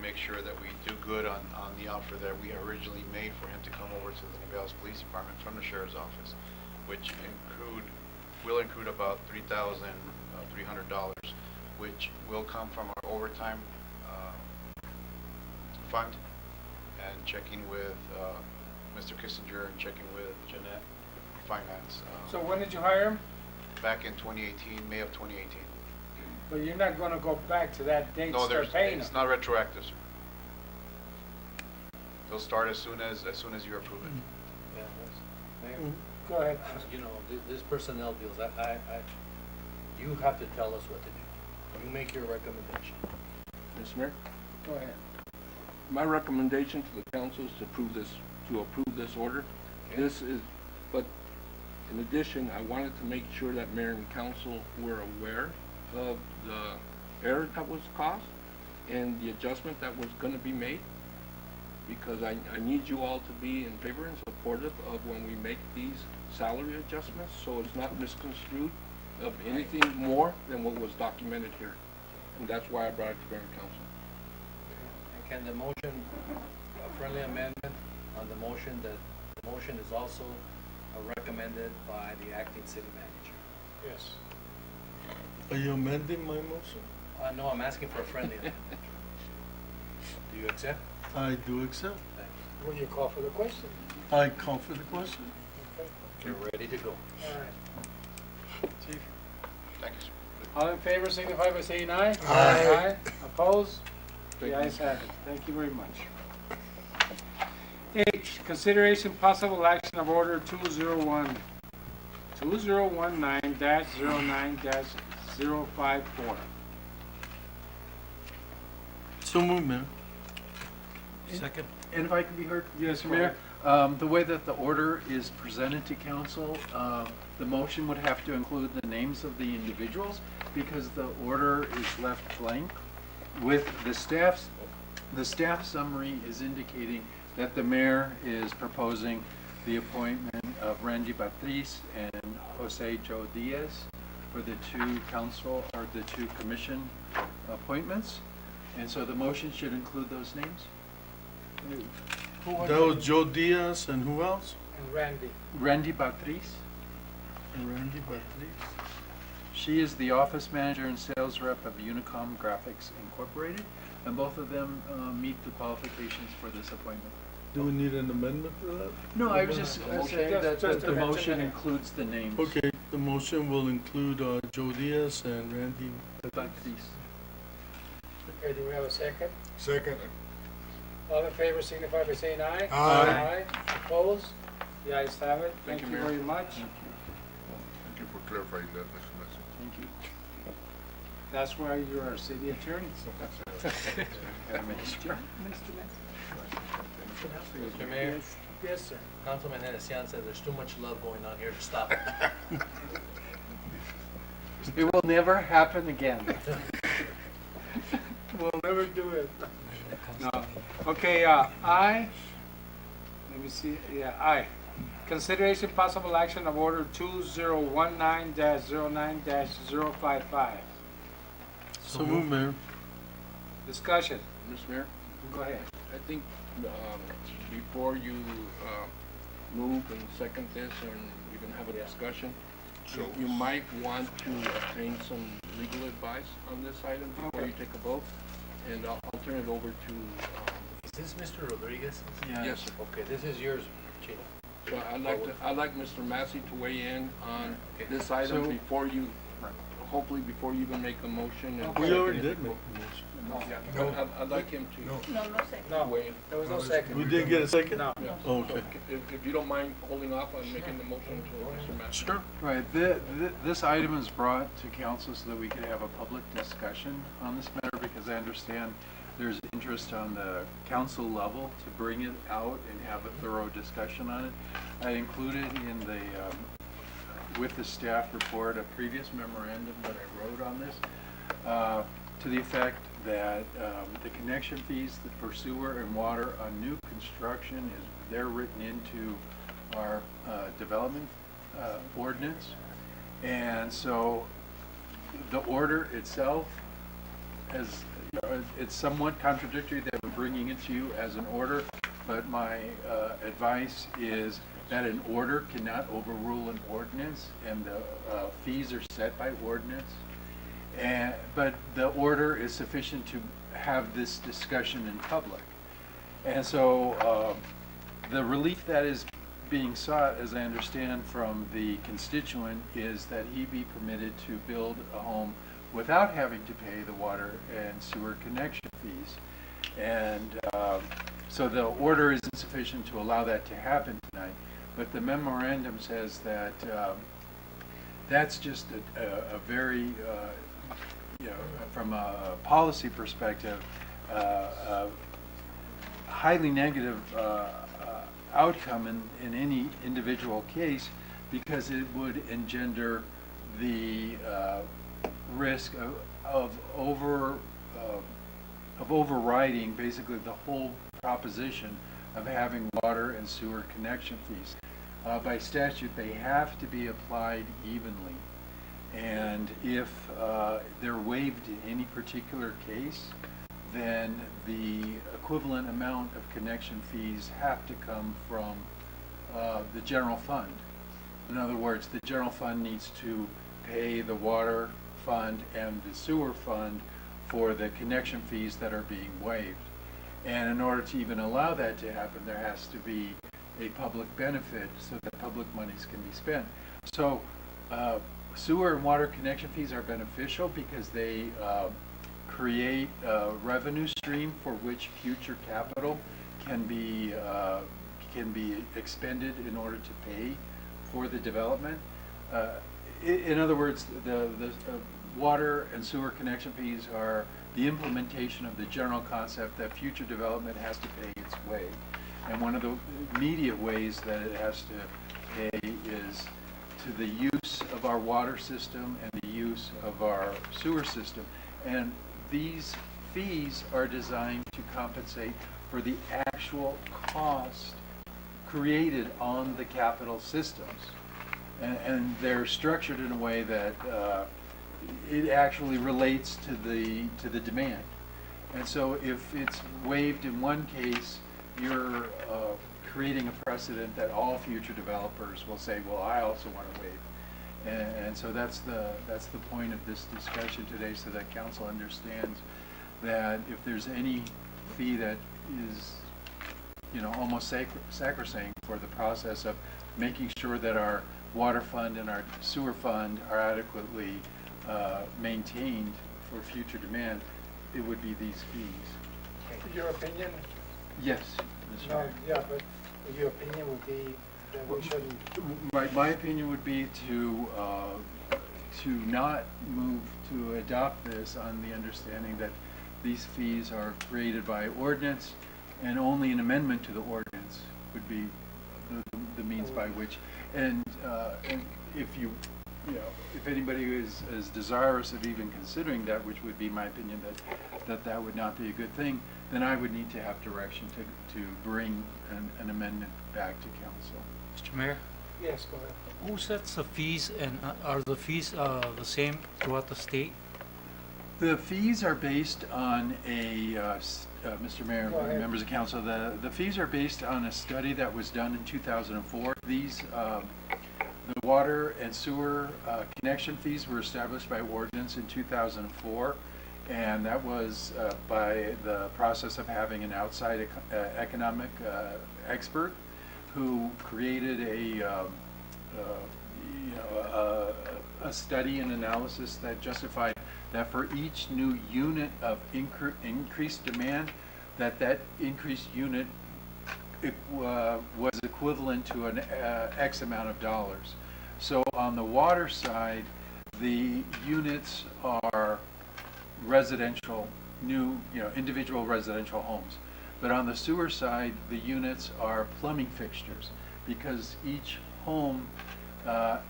make sure that we do good on the offer that we originally made for him to come over to the Nogales Police Department from the Sheriff's Office, which will include about $3,300, which will come from our overtime fund, and checking with Mr. Kissinger and checking with Jeanette Finance. So when did you hire him? Back in 2018, May of 2018. But you're not gonna go back to that date No, and start paying it's him. not retroactive, sir. They'll start as soon as you approve it. Yeah, Mm, Go ahead. you know, this personnel deals, you have to tell us what to do. You make your recommendation. Mr. Mayor? Go ahead. My recommendation to the council is to approve this order. Okay. This is, but in addition, I wanted to make sure that mayor and council were aware of the error that was caused and the adjustment that was gonna be made, because I need you all to be in favor and supportive of when we make these salary adjustments, so it's not misconstrued of anything more than what was documented here. And that's why I brought it to mayor and council. And can the motion, a friendly amendment on the motion, that the motion is also recommended by the acting city manager? Yes. Are you amending my motion? No, I'm asking for a friendly amendment. Do you accept? I do accept. Thank Will you call for the question? I call for the question. you. You're ready to go. All right. Chief. Thank you, sir. All in favor signify by saying aye. Aye. Opposed? Thank The you. ayes have it. Thank you very much. H, consideration possible action of order 2019-09-054. So moved, Mayor. Second. And if I can be heard? Yes, Mr. Mayor, the way that the order is presented to council, the motion would have to include the names of the individuals because the order is left blank. With the staff summary is indicating that the mayor is proposing the appointment of Randy Patrice and Jose Joe Diaz for the two council or the two commission appointments. And so the motion should include those names. That was Joe Diaz and who else? And Randy. Randy Patrice. Randy Patrice. She is the office manager and sales rep of Unicom Graphics Incorporated, and both of them meet the qualifications for this appointment. Do we need an amendment to that? No, I was just saying that just the to mention motion it. includes the names. Okay, the motion will include Joe Diaz and Randy. Patrice. Okay, do we have a second? Second. All in favor signify by saying aye. Aye. Opposed? The ayes have it. Thank Thank you, you Mayor. very much. Thank you for clarifying that, Mr. Massey. Thank you. That's why you're our city attorney. Administrator. Mr. Mayor, Yes, sir. Councilman Henesian said there's too much love going on here to stop it. It will never happen again. We'll never do it. No. Okay, I, let me see, yeah, I. Consideration possible action of order 2019-09-055. So move, Mayor. Discussion. Mr. Mayor, Go ahead. I think before you move and second this and we can have a discussion, you might want to obtain some legal advice on this item before you take a vote. And I'll turn it over to, Is this Mr. Rodriguez? yes, sir. Okay, this is yours, Chino. So I'd like Mr. Massey to weigh in on this item So- before you, hopefully before you even make a motion. and- We already did make the motion. Yeah, I'd like him to No, weigh in. there was no second. We didn't get a second? No. Yeah. Oh, okay. If you don't mind holding off on making the motion to Mr. Massey. Sure. Right, this item is brought to council so that we could have a public discussion on this matter because I understand there's interest on the council level to bring it out and have a thorough discussion on it. I included in the, with the staff report, a previous memorandum that I wrote on this, to the effect that the connection fees for sewer and water on new construction they're written into our development ordinance. And so the order itself it's somewhat contradictory that we're bringing it to you as an order, but my advice is that an order cannot overrule an ordinance, and the fees are set by ordinance. But the order is sufficient to have this discussion in public. And so the relief that is being sought, as I understand from the constituent, is that he be permitted to build a home without having to pay the water and sewer connection fees. And so the order isn't sufficient to allow that to happen tonight, but the memorandum says that that's just a very, from a policy perspective, highly negative outcome in any individual case, because it would engender the risk of overriding basically the whole proposition of having water and sewer connection fees. By statute, they have to be applied evenly, and if they're waived in any particular case, then the equivalent amount of connection fees have to come from the general fund. In other words, the general fund needs to pay the water fund and the sewer fund for the connection fees that are being waived. And in order to even allow that to happen, there has to be a public benefit so that public monies can be spent. So sewer and water connection fees are beneficial because they create a revenue stream for which future capital can be expended in order to pay for the development. In other words, the water and sewer connection fees are the implementation of the general concept that future development has to pay its way. And one of the immediate ways that it has to pay is to the use of our water system and the use of our sewer system. And these fees are designed to compensate for the actual cost created on the capital systems. And they're structured in a way that it actually relates to the demand. And so if it's waived in one case, you're creating a precedent that all future developers will say, well, I also want to waive. And so that's the point of this discussion today, so that council understands that if there's any fee that is, almost sacrosanct for the process of making sure that our water fund and our sewer fund are adequately maintained for future demand, it would be these fees. Your opinion? Yes. No, yeah, but your opinion would be that we shouldn't. My opinion would be to not move to adopt this on the understanding that these fees are created by ordinance, and only an amendment to the ordinance would be the means by which. And if if anybody is desirous of even considering that, which would be my opinion, that would not be a good thing, then I would need to have direction to bring an amendment back to council. Mr. Mayor, Yes, go ahead. who sets the fees, and are the fees the same throughout the state? The fees are based on Mr. Mayor, Go ahead. members of council, the fees are based on a study that was done in 2004. The water and sewer connection fees were established by ordinance in 2004, and that was by the process of having an outside economic expert who created a study and analysis that justified that for each new unit of increased demand, that increased unit was equivalent to an X amount of dollars. So on the water side, the units are residential, individual residential homes. But on the sewer side, the units are plumbing fixtures, because each home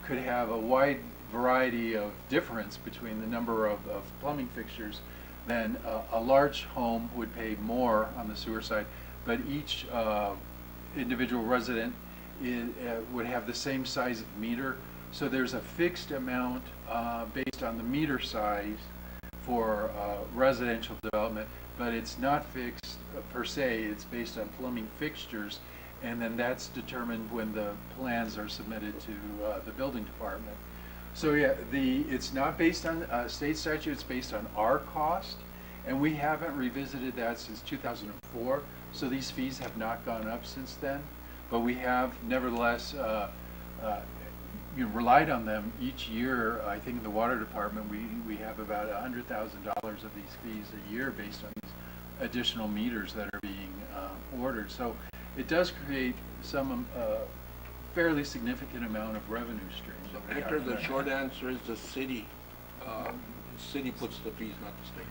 could have a wide variety of difference between the number of plumbing fixtures. Then a large home would pay more on the sewer side, but each individual resident would have the same size of meter. So there's a fixed amount based on the meter size for residential development, but it's not fixed per se. It's based on plumbing fixtures, and then that's determined when the plans are submitted to the building department. So yeah, it's not based on state statute, it's based on our cost, and we haven't revisited that since 2004, so these fees have not gone up since then, but we have nevertheless relied on them each year. I think in the water department we have about $100,000 of these fees a year based on these additional meters that are being ordered. So it does create some fairly significant amount of revenue streams. Hector, the short answer is the city. City puts the fees, not the state.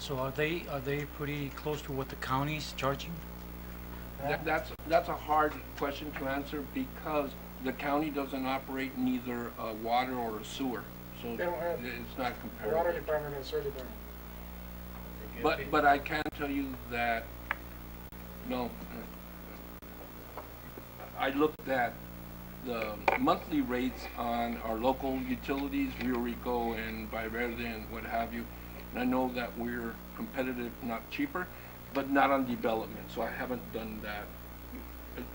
So are they pretty close to what the county's charging? That's a hard question to answer, because the county doesn't operate neither water or sewer, so They don't have it's not the comparable. water department and sewer department. But I can tell you that, I looked at the monthly rates on our local utilities, Rio Rico and Valverde and what have you, and I know that we're competitive, not cheaper, but not on development, so I haven't done that.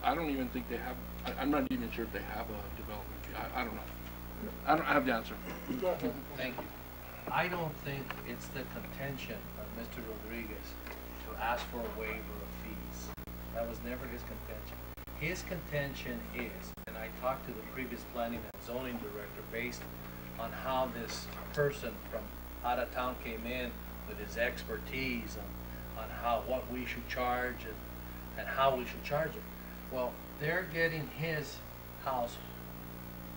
I don't even think they have, I'm not even sure if they have a development fee. I don't know. I don't have the answer. Go ahead. Thank you. I don't think it's the contention of Mr. Rodriguez to ask for a waiver of fees. That was never his contention. His contention is, and I talked to the previous planning and zoning director based on how this person from out of town came in with his expertise on what we should charge and how we should charge it. Well, they're getting his house,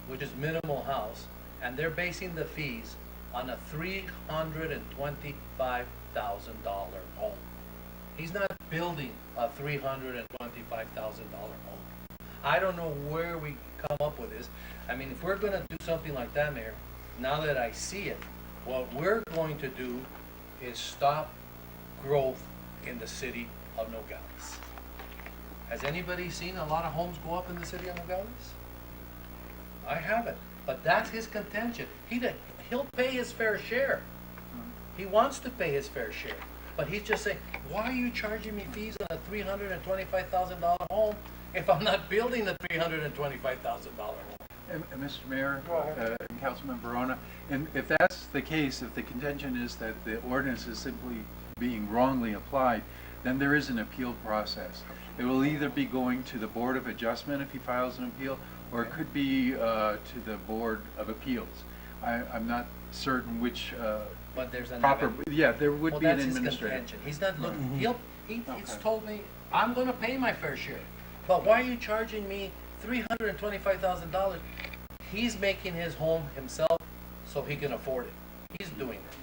which is minimal house, and they're basing the fees on a $325,000 home. He's not building a $325,000 home. I don't know where we come up with this. I mean, if we're gonna do something like that, Mayor, now that I see it, what we're going to do is stop growth in the city of Nogales. Has anybody seen a lot of homes go up in the city of Nogales? I haven't, but that's his contention. He'll pay his fair share. He wants to pay his fair share, but he's just saying, why are you charging me fees on a $325,000 home if I'm not building a $325,000 home? And Mr. Mayor, and Councilman Verona, and if that's the case, if the contention is that the ordinance is simply being wrongly applied, then there is an appeal process. It will either be going to the Board of Adjustment if he files an appeal, or it could be to the Board of Appeals. I'm not certain which But there's an proper, yeah, there would be an Well, that's his administrative. contention. He's not looking, he's told me, I'm gonna pay my fair share. But why are you charging me $325,000? He's making his home himself so he can afford it. He's doing it.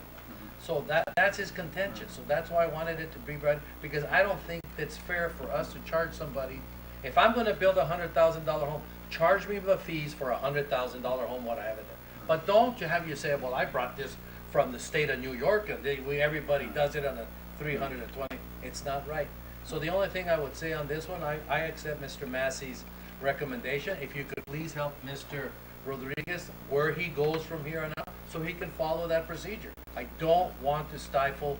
So that's his contention. So that's why I wanted it to be right, because I don't think it's fair for us to charge somebody. If I'm gonna build a $100,000 home, charge me the fees for a $100,000 home, what I have it there. But don't you have you say, well, I brought this from the state of New York and everybody does it on a 320. It's not right. So the only thing I would say on this one, I accept Mr. Massey's recommendation. If you could please help Mr. Rodriguez where he goes from here on out so he can follow that procedure. I don't want to stifle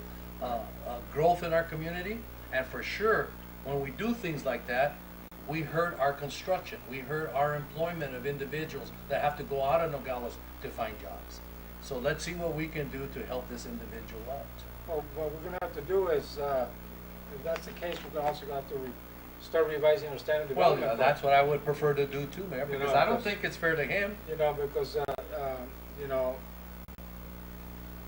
growth in our community, and for sure, when we do things like that, we hurt our construction. We hurt our employment of individuals that have to go out of Nogales to find jobs. So let's see what we can do to help this individual out. Well, what we're gonna have to do is, if that's the case, we're also gonna have to start revising our standard Well, development. that's what I would prefer to do too, Mayor, because I don't think it's fair to him. You know,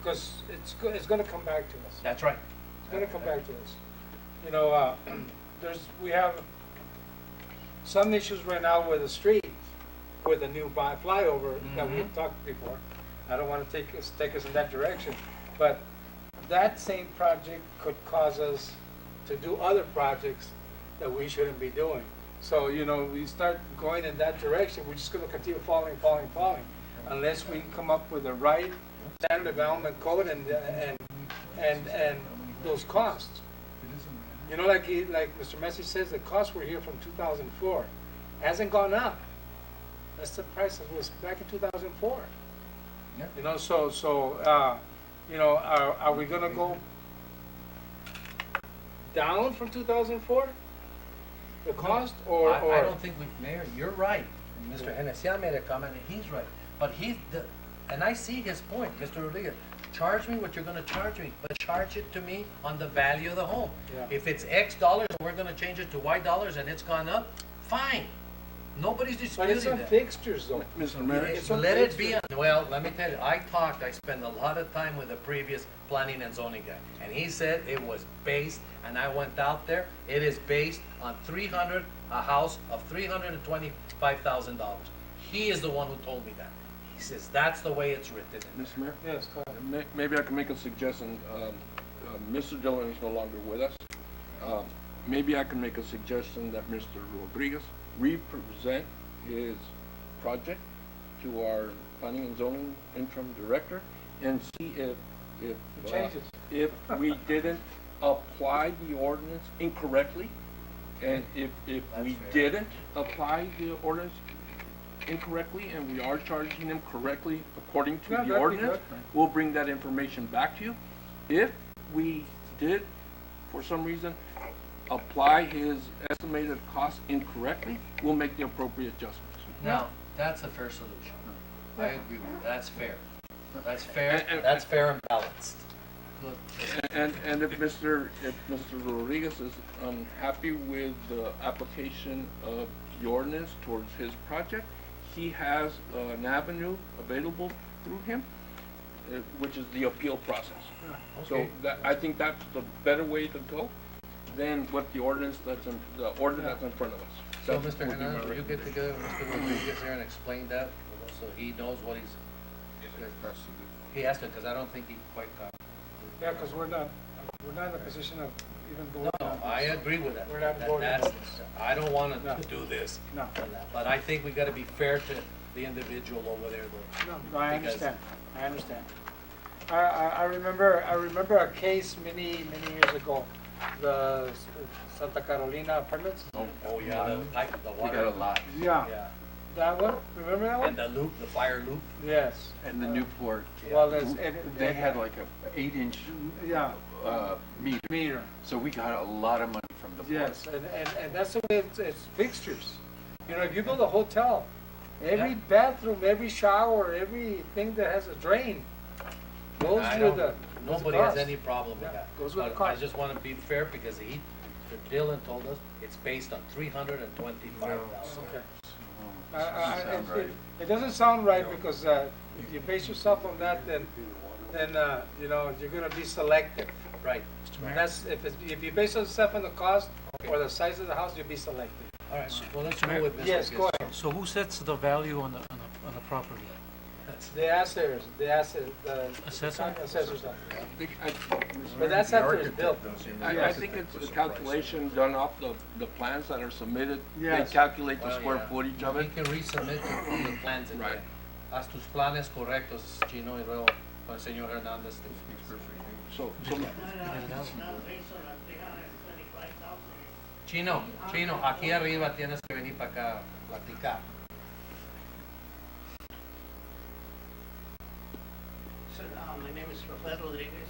because, because it's gonna come back to us. That's right. It's gonna come back to us. We have some issues right now with the street, with the new flyover that we've talked before. I don't want to take us in that direction, but that same project could cause us to do other projects that we shouldn't be doing. So, we start going in that direction, we're just going to continue falling, unless we come up with the right standard development code and those costs. Like Mr. Messi says, the costs were here from 2004. Hasn't gone up. That's the price that was back in 2004. Yeah. Are we gonna go down from 2004? The cost, or? I don't think Mayor, you're right. Mr. Hennessy made a comment, and he's right. But and I see his point, Mr. Rodriguez. Charge me what you're gonna charge me, but charge it to me on the value of the home. Yeah. If it's X dollars and we're gonna change it to Y dollars and it's gone up, fine. Nobody's But disputing it's on that. fixtures, though. Mr. Mayor, Let it be on, well, let me tell you, I spent a lot of time with the previous planning and zoning guy, and he said it was based, and I went out there, it is based on a house of $325,000. He is the one who told me that. He says, that's the way it's written. Mr. Mayor? Yes, go ahead. Maybe I can make a suggestion. Mr. Dillon is no longer with us. Maybe I can make a suggestion that Mr. Rodriguez represent his project to our planning and zoning interim director and see if we didn't apply the ordinance incorrectly, and if we didn't apply the ordinance incorrectly and we are charging them correctly according to the ordinance, we'll bring that information back to you. If we did, for some reason, apply his estimated cost incorrectly, we'll make the appropriate adjustments. Now, that's a fair solution. I agree with you. That's fair. That's fair. That's fair and balanced. Good. And if Mr. Rodriguez is happy with the application of the ordinance towards his project, he has an avenue available through him, which is the appeal process. Okay. So I think that's the better way to go. then what the ordinance that's in front of us. So, That Mr. would be my Hernandez, will you get recommendation. together with Mr. Rodriguez here and explain that, so he knows what he's, he has to, because I don't think he quite got. Yeah, because we're not in a position of even No, voting. I agree with that. We're not That- voting on that's- this. I don't want No. to do this. No. But I think we gotta be fair to the individual over there, though. No, I Because- understand. I remember a case many years ago, the Santa Carolina apartments. Oh, yeah, the pipe, the We water. got a lot. Yeah, Yeah, that one, remember that one? and the loop, the fire loop. Yes. And the Newport, Well, they had like a 8-inch Yeah, meter. So we got a lot of money from the port. yes, and that's the way it's fixtures. You know, if you build a hotel, every bathroom, every shower, everything that has a drain goes I with don't- the Nobody has cost. any problem with Yeah, that. goes with the But I cost. just want to be fair because Dylan told us it's based on 325,000. Okay. Doesn't sound right. It doesn't sound right because if you base yourself on that, then you know, you're gonna be selective. Right. And that's, if you base yourself on the cost or the size of the house, you'll be selective. All right, well, let's go with Mr. Yes, go ahead. So who sets the value on the property? The assessors, the Assessor? assessors. I But that's after it's built. I think it's a calculation done off the plans that are submitted. Yes. They calculate the Well, square yeah. footage of We it. can resubmit the plans again. Right. Haz tus planes correctos, Chino, y luego con el señor Hernández. So, Chino, aquí arriba tienes que venir para acá a platicar. Sir, my name is Rafael Rodriguez.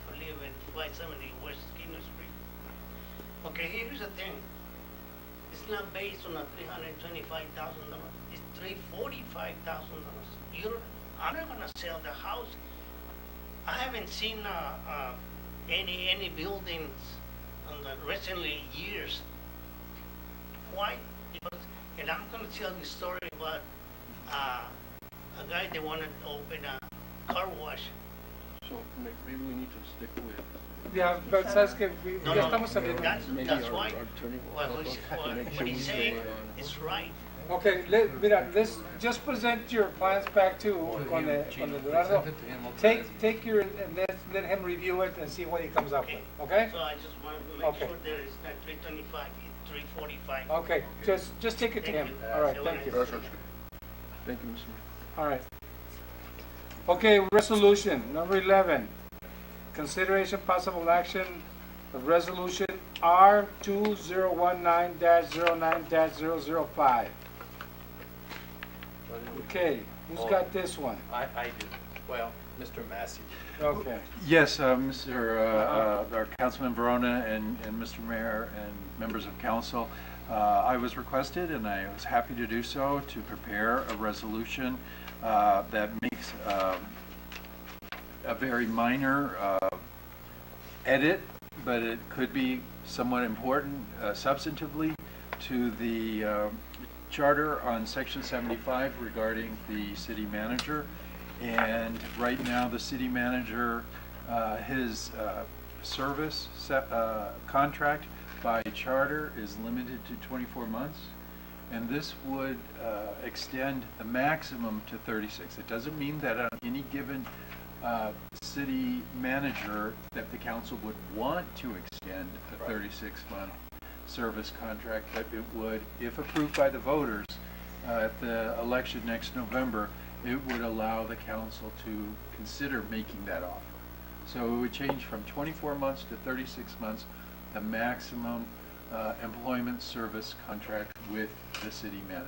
I live in 570 West Skinner Street. Okay, here's the thing. It's not based on a $325,000. It's $345,000. I'm not gonna sell the house. I haven't seen any buildings in the recently years. Why? Because, and I'm gonna tell you a story about a guy that wanted to open a car wash. so maybe we need to stick with. Yeah, but sabes que No, ya no, estamos saliendo. that's right. attorney will What help us make what sure we he's stay saying on. is right. Okay, let's just present your plans back to con Eduardo. Take your, and let him review it and see what he comes up with, okay? So I just wanted to make Okay. sure that it's not 325, it's 345. Okay, just take it to him. All right, thank you. Thank you, Mr. Mayor. All right. Okay, resolution number 11. Consideration possible action of resolution R 2019-09-005. Okay, who's got this one? I do. Well, Mr. Massey. Okay. Yes, our Councilman Verona and Mr. Mayor and members of council, I was requested, and I was happy to do so, to prepare a resolution that makes a very minor edit, but it could be somewhat important substantively to the charter on section 75 regarding the city manager. And right now, the city manager, his service contract by charter is limited to 24 months. And this would extend the maximum to 36. It doesn't mean that on any given city manager that the council would want to extend a 36-month service contract, but it would, if approved by the voters at the election next November, it would allow the council to consider making that offer. So it would change from 24 months to 36 months, the maximum employment service contract with the city manager.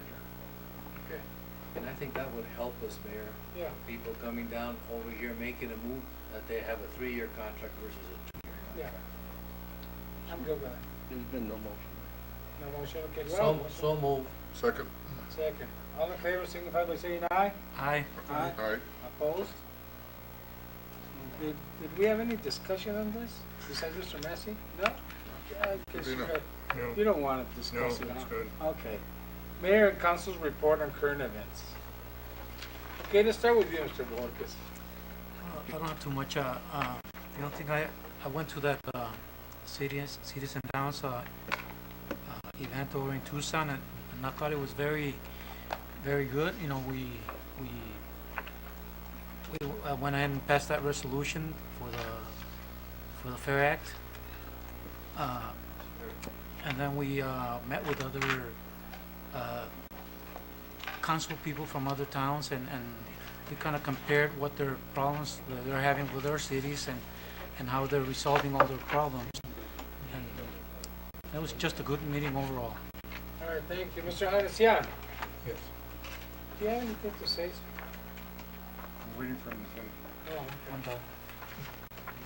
Okay. And I think that would help us, Mayor. Yeah. People coming down over here making a move, that they have a 3-year contract versus a 2-year Yeah. contract. I'm good with that. There's been no motion. No motion, okay. So move. Second. Second. All in favor, signify by saying aye. Aye. Aye. Aye. Opposed? Did we have any discussion on this besides Mr. Massey? No? I guess you No. got- No. you don't want to discuss No, it, that's huh? good. Okay. Mayor and council's report on current events. Okay, let's start with you, Mr. Borges. I don't have too much, the only thing I went to that cities and towns event over in Tucson, and I thought it was very, very good. You know, we went ahead and passed that resolution for the Fair Act, and then we met with other council people from other towns, and we kind of compared what their problems that they're having with their cities and how they're resolving all their problems. And that was just a good meeting overall. All right, thank you. Mr. Hanesian, Yes. do you have anything to say? I'm waiting for him to finish. Oh, okay. I'm done.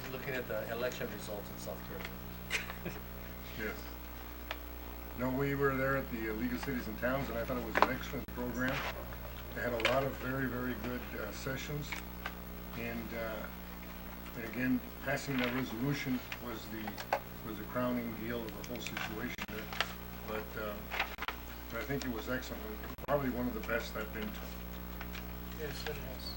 He's looking at the election results in South Carolina. Yes. No, we were there at the League of Cities and Towns, and I thought it was an excellent program. They had a lot of very, very good sessions, and again, passing that resolution was the crowning deal of the whole situation there. But I think it was excellent. Probably one of the best I've been to. Yes, it is.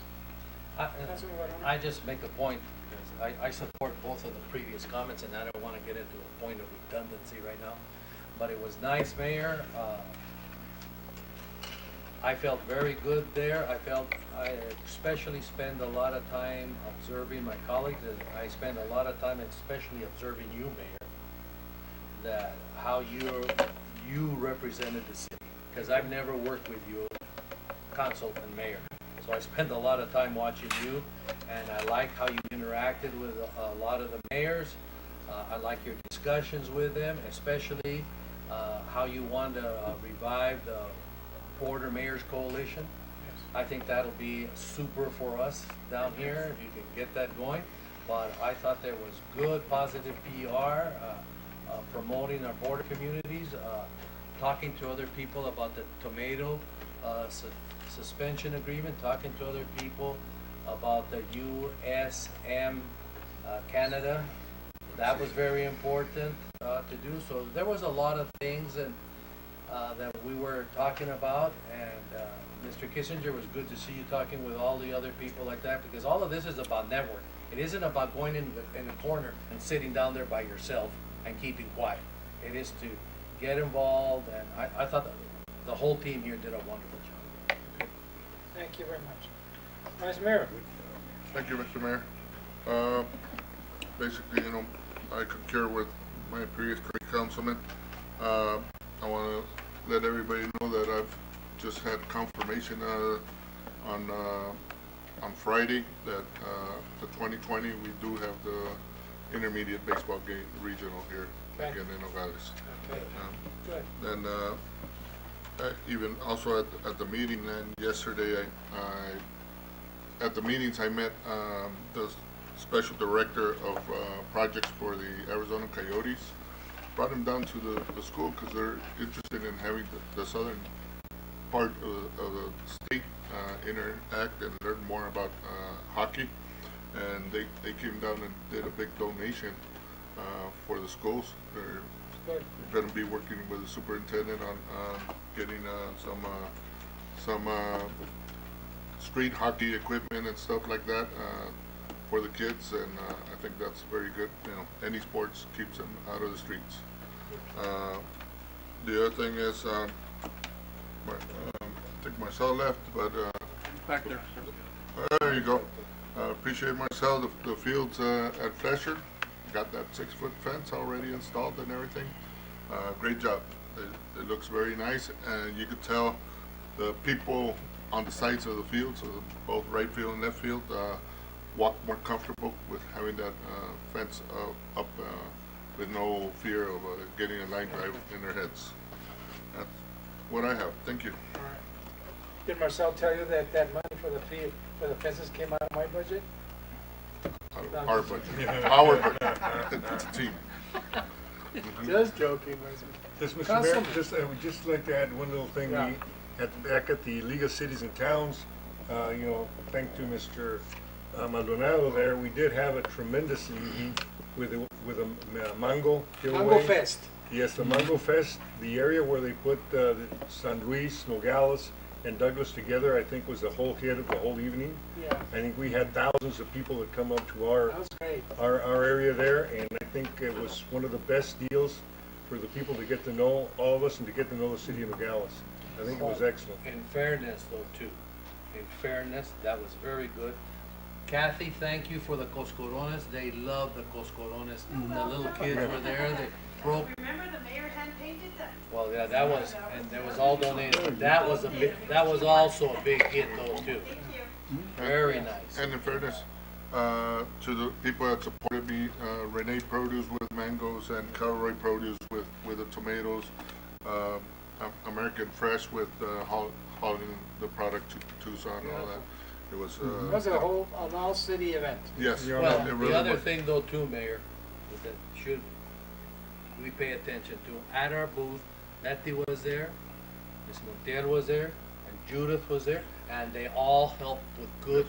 I just make a point, because I support both of the previous comments, and I don't want to get into a point of redundancy right now. But it was nice, Mayor. I felt very good there. I especially spend a lot of time observing my colleagues. And I spend a lot of time especially observing you, Mayor, that how you represented the city. Because I've never worked with you, council and mayor. So I spend a lot of time watching you, and I like how you interacted with a lot of the mayors. I like your discussions with them, especially how you want to revive the Border Mayors Coalition. I think that'll be super for us down here if you can get that going. But I thought there was good, positive PR, promoting our border communities, talking to other people about the tomato suspension agreement, talking to other people about the USM Canada. That was very important to do. So there was a lot of things that we were talking about, and Mr. Kissinger, it was good to see you talking with all the other people like that, because all of this is about network. It isn't about going in a corner and sitting down there by yourself and keeping quiet. It is to get involved, and I thought the whole team here did a wonderful job. Thank you very much. Vice Mayor. Thank you, Mr. Mayor. Basically, I concur with my previous councilman. I want to let everybody know that I've just had confirmation on Friday that the 2020 we do have the intermediate baseball game regional here again in Nogales. Okay. Good. Then even also at the meeting and yesterday, at the meetings I met the special director of projects for the Arizona Coyotes. Brought them down to the school because they're interested in having the southern part of the state interact and learn more about hockey. And they came down and did a big donation for the schools. They're going to be working with the superintendent on getting some street hockey equipment and stuff like that for the kids, and I think that's very good. Any sports keeps them out of the streets. The other thing is, I think Marcel left, but Back there. there you go. Appreciate Marcel. The fields at Flesher got that 6-foot fence already installed and everything. Great job. It looks very nice, and you could tell the people on the sides of the field, so both right field and left field, walk more comfortable with having that fence up with no fear of getting a line drive in their heads. That's what I have. Thank you. All right. Did Marcel tell you that money for the fences came out of my budget? Our budget. Our budget. It's a team. Just joking. Yes, Mr. Mayor, I would just like to add one little thing. Yeah. Back at the League of Cities and Towns, thanks to Mr. Maldonado there, we did have a tremendous evening with a mango giveaway. Mango Fest. Yes, the Mango Fest. The area where they put San Luis, Nogales, and Douglas together, I think, was the whole hit of the whole evening. Yeah. I think we had thousands of people that come up to our That was great. our area there, and I think it was one of the best deals for the people to get to know all of us and to get to know the city of Nogales. I think it was excellent. In fairness though, too, in fairness, that was very good. Kathy, thank you for the coscorones. They love the coscorones. The little kids were there, they broke. Remember the mayor hand painted that? Well, yeah, that was, and there was all donated. That was a big, that was also a big hit though, too. Very nice. And in fairness, to the people that supported me, Renee Produce with mangoes and Calroy Produce with the tomatoes, American Fresh with hauling the product to Tucson and all that. It was. It was a whole, an all-city event. Yes. Well, it really the other was. thing though too, Mayor, is that should we pay attention to, at our booth, Letty was there, Ms. Montiel was there, and Judith was there, and they all helped with good,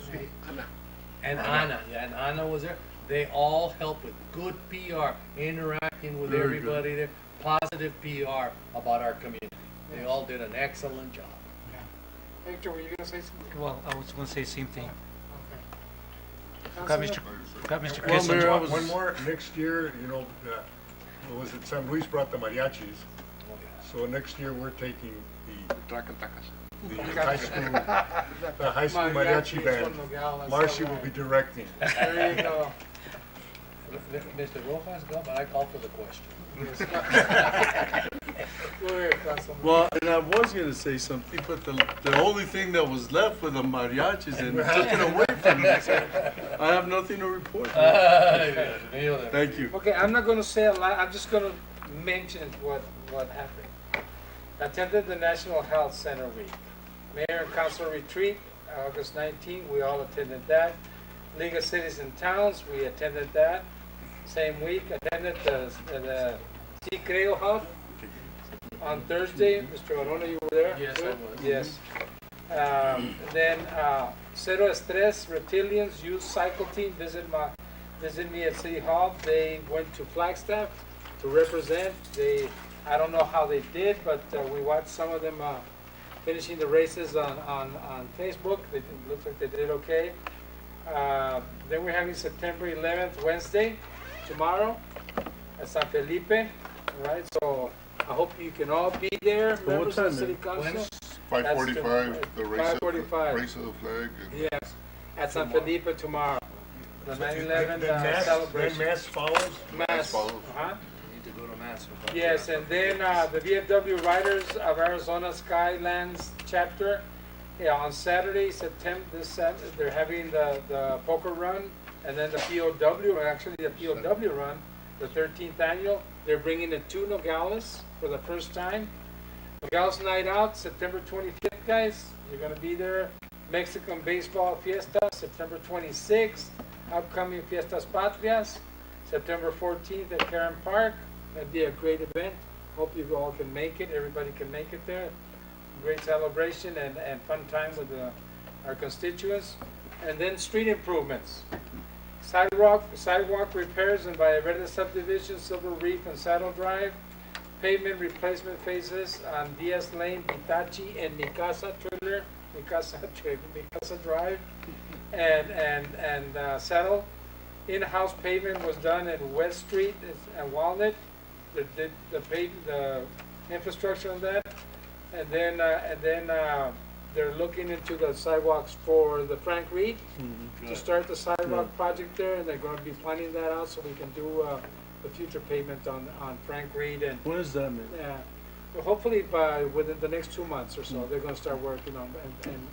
and Anna, yeah, and Anna was there. They all helped with good PR, interacting with Very everybody there, positive PR about our community. They all did an excellent job. Hector, were you gonna say something? Well, I was gonna say the same thing. Okay. Got Mr. Well, Kissinger. Mayor, one more, next year, you know, was it San Luis brought the mariachis? So next year, we're taking the high school, the high school mariachi band. Marcy will be directing. There you go. Mr. Rojas, go, but I call for the question. Go ahead, Councilman. Well, and I was gonna say something, but the only thing that was left were the mariachis and took it away from me. So I have nothing to report. Thank you. Okay, I'm not gonna say a lot, I'm just gonna mention what happened. Attended the National Health Center Week. Mayor and Council Retreat, August 19th, we all attended that. League of Cities and Towns, we attended that. Same week, attended the C. Creo Hub on Thursday. Mr. Arona, you were there? Yes, I was. Yes. Then Cero Estrés, Reptilians, Youth Cycle Team, visit me at City Hall. They went to Flagstaff to represent. I don't know how they did, but we watched some of them finishing the races on Facebook. It looks like they did okay. Then we're having September 11th, Wednesday, tomorrow, at San Felipe. All right, so I hope you can all be there, members of the City Council. 5:45, the race of 5:45. race of the flag. And Yes, at San Felipe tomorrow. The 9/11 Then celebration. mass follows? Mass. follows. Uh-huh. Need to go to mass. Yes, and then the VFW Riders of Arizona Skylands chapter, yeah, on Saturday, they're having the poker run, and then the POW, actually the POW run, the 13th annual. They're bringing it to Nogales for the first time. Nogales Night Out, September 25th, guys. You're gonna be there. Mexican Baseball Fiesta, September 26th. Upcoming Fiestas Patrias, September 14th at Karen Park. That'd be a great event. Hope you all can make it. Everybody can make it there. Great celebration and fun time with our constituents. And then street improvements. Sidewalk repairs in Valle Verde subdivision, Silver Reef and Saddle Drive. Pavement replacement phases on Diaz Lane, Hitachi, and Mikasa Trailer, Mikasa Drive, and Saddle. In-house pavement was done in West Street and Walnut. The infrastructure on that, and then they're looking into the sidewalks for the Frank Reed to start the sidewalk project there, and they're going to be planning that out so we can do the future pavement on Frank Reed. And When is that, man? well, hopefully within the next 2 months or so, they're going to start working on and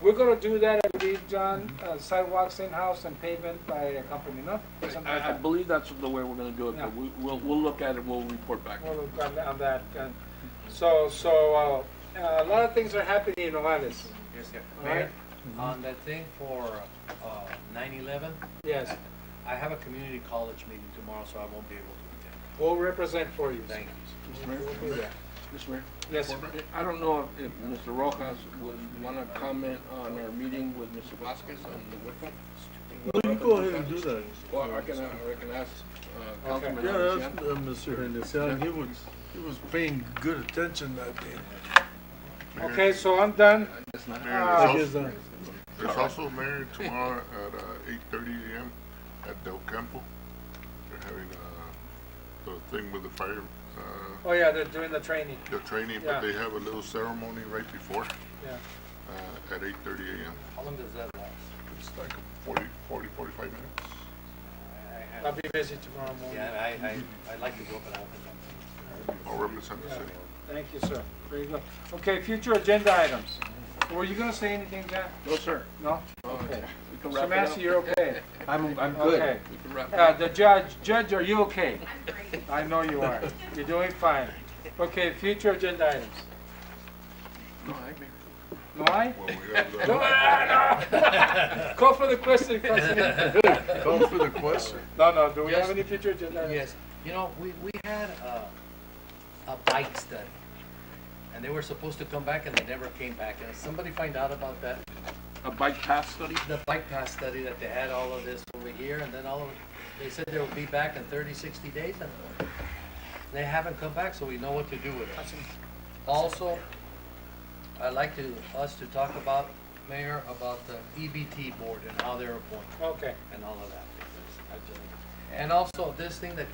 we're going to do that, I believe, John, sidewalks in-house and pavement by a company, no? Something like I that. believe that's the way we're gonna do it, Yeah. but we'll look at it, we'll report back. We'll look on that. And so a lot of things are happening in Nogales. Yes, sir. All right? Mayor, on that thing for 9/11, Yes, I have a community college meeting tomorrow, so I won't be able to attend. we'll represent for you. Thank you. We'll do that. Mr. Mayor? Yes. I don't know if Mr. Rojas would wanna comment on our meeting with Mr. Vasquez on the WIPA. No, you go ahead and do that. Well, I can ask, Councilman. Yeah, Aliciano. that's Mr. Hernandez. He was paying good attention that day. Okay, so I'm done. Mayor, there's also, Mayor, tomorrow at 8:30 a.m. at Del Campo. They're having thing with the fire, Oh, yeah, they're doing the training. the training, Yeah. but they have a little ceremony right before, Yeah. at 8:30 a.m. How long does that last? It's like 45 minutes. I'll be busy tomorrow morning. Yeah, I'd like to go, but I don't think I'll represent the Yeah. city. Thank you, sir. Very good. Okay, future agenda items. Were you gonna say anything, Jack? No, sir. No? Okay. We can So wrap it Massey, up. you're okay? I'm good. Okay. We can wrap it up. The judge, are you okay? I know you are. You're doing fine. Okay, future agenda items. No, I agree. No, I? Well, we have the- No. Call for the question, President. Call for the question. No, do we Yes. have any future agenda items? Yes, you know, we had a bike study, and they were supposed to come back and they never came back. And somebody find out about that? A bike path study? The bike path study that they had all of this over here, and then all of it, they said they would be back in 30, 60 days, and they haven't come back, so we know what to do with it. Also, I'd like us to talk about, Mayor, about the EBT board and how they're appointed. Okay. And all of that. And also, this thing that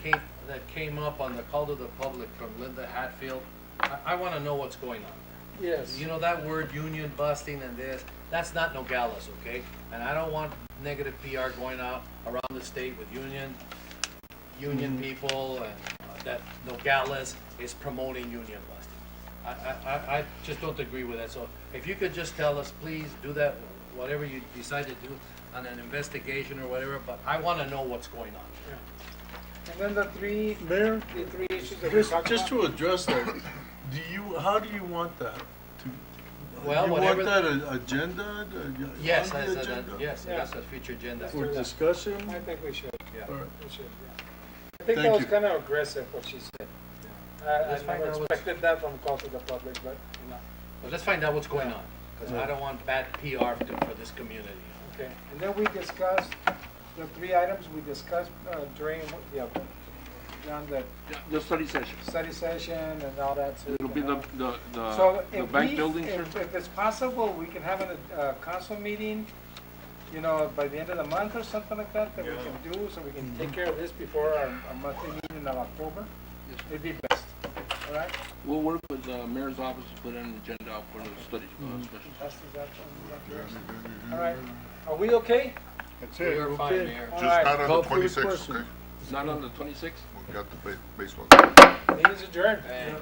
came up on the call to the public from Linda Hatfield, I want to know what's going on. Yes. You know, that word union busting and this, that's not Nogales, okay? And I don't want negative PR going out around the state with union people, and that Nogales is promoting union busting. I just don't agree with that. So if you could just tell us, please do that, whatever you decide to do on an investigation or whatever, but I want to know what's going on. And then the three issues that we Just, talked just about. to address that, how do you want that? Well, You whatever. want that agenda? Yes, on the I said agenda? that, yes, that's a future agenda. For discussion? I think we should. Yeah. All right. We should, yeah. I think that Thank was you. kind of aggressive, what she said. Let's I find never out what's- expected that from call to the public, but, you know. But let's find out what's going on, because I don't want bad PR for this community. Okay, and then we discussed the three items we discussed during The study session. study session and all that. So It'll be So the if bank we- building, sir? if it's possible, we can have a council meeting, you know, by the end of the month or something like that, that we can do, so we can take care of this before our monthly meeting of October. It'd be best, all right? We'll work with the mayor's office to put an agenda out for the study session. That's yours. All right, are we okay? That's We it. are fine, Mayor. All Just right. not on Call the for the 26th, question. okay? Not on the 26th? We got the baseball. Meeting's adjourned. And-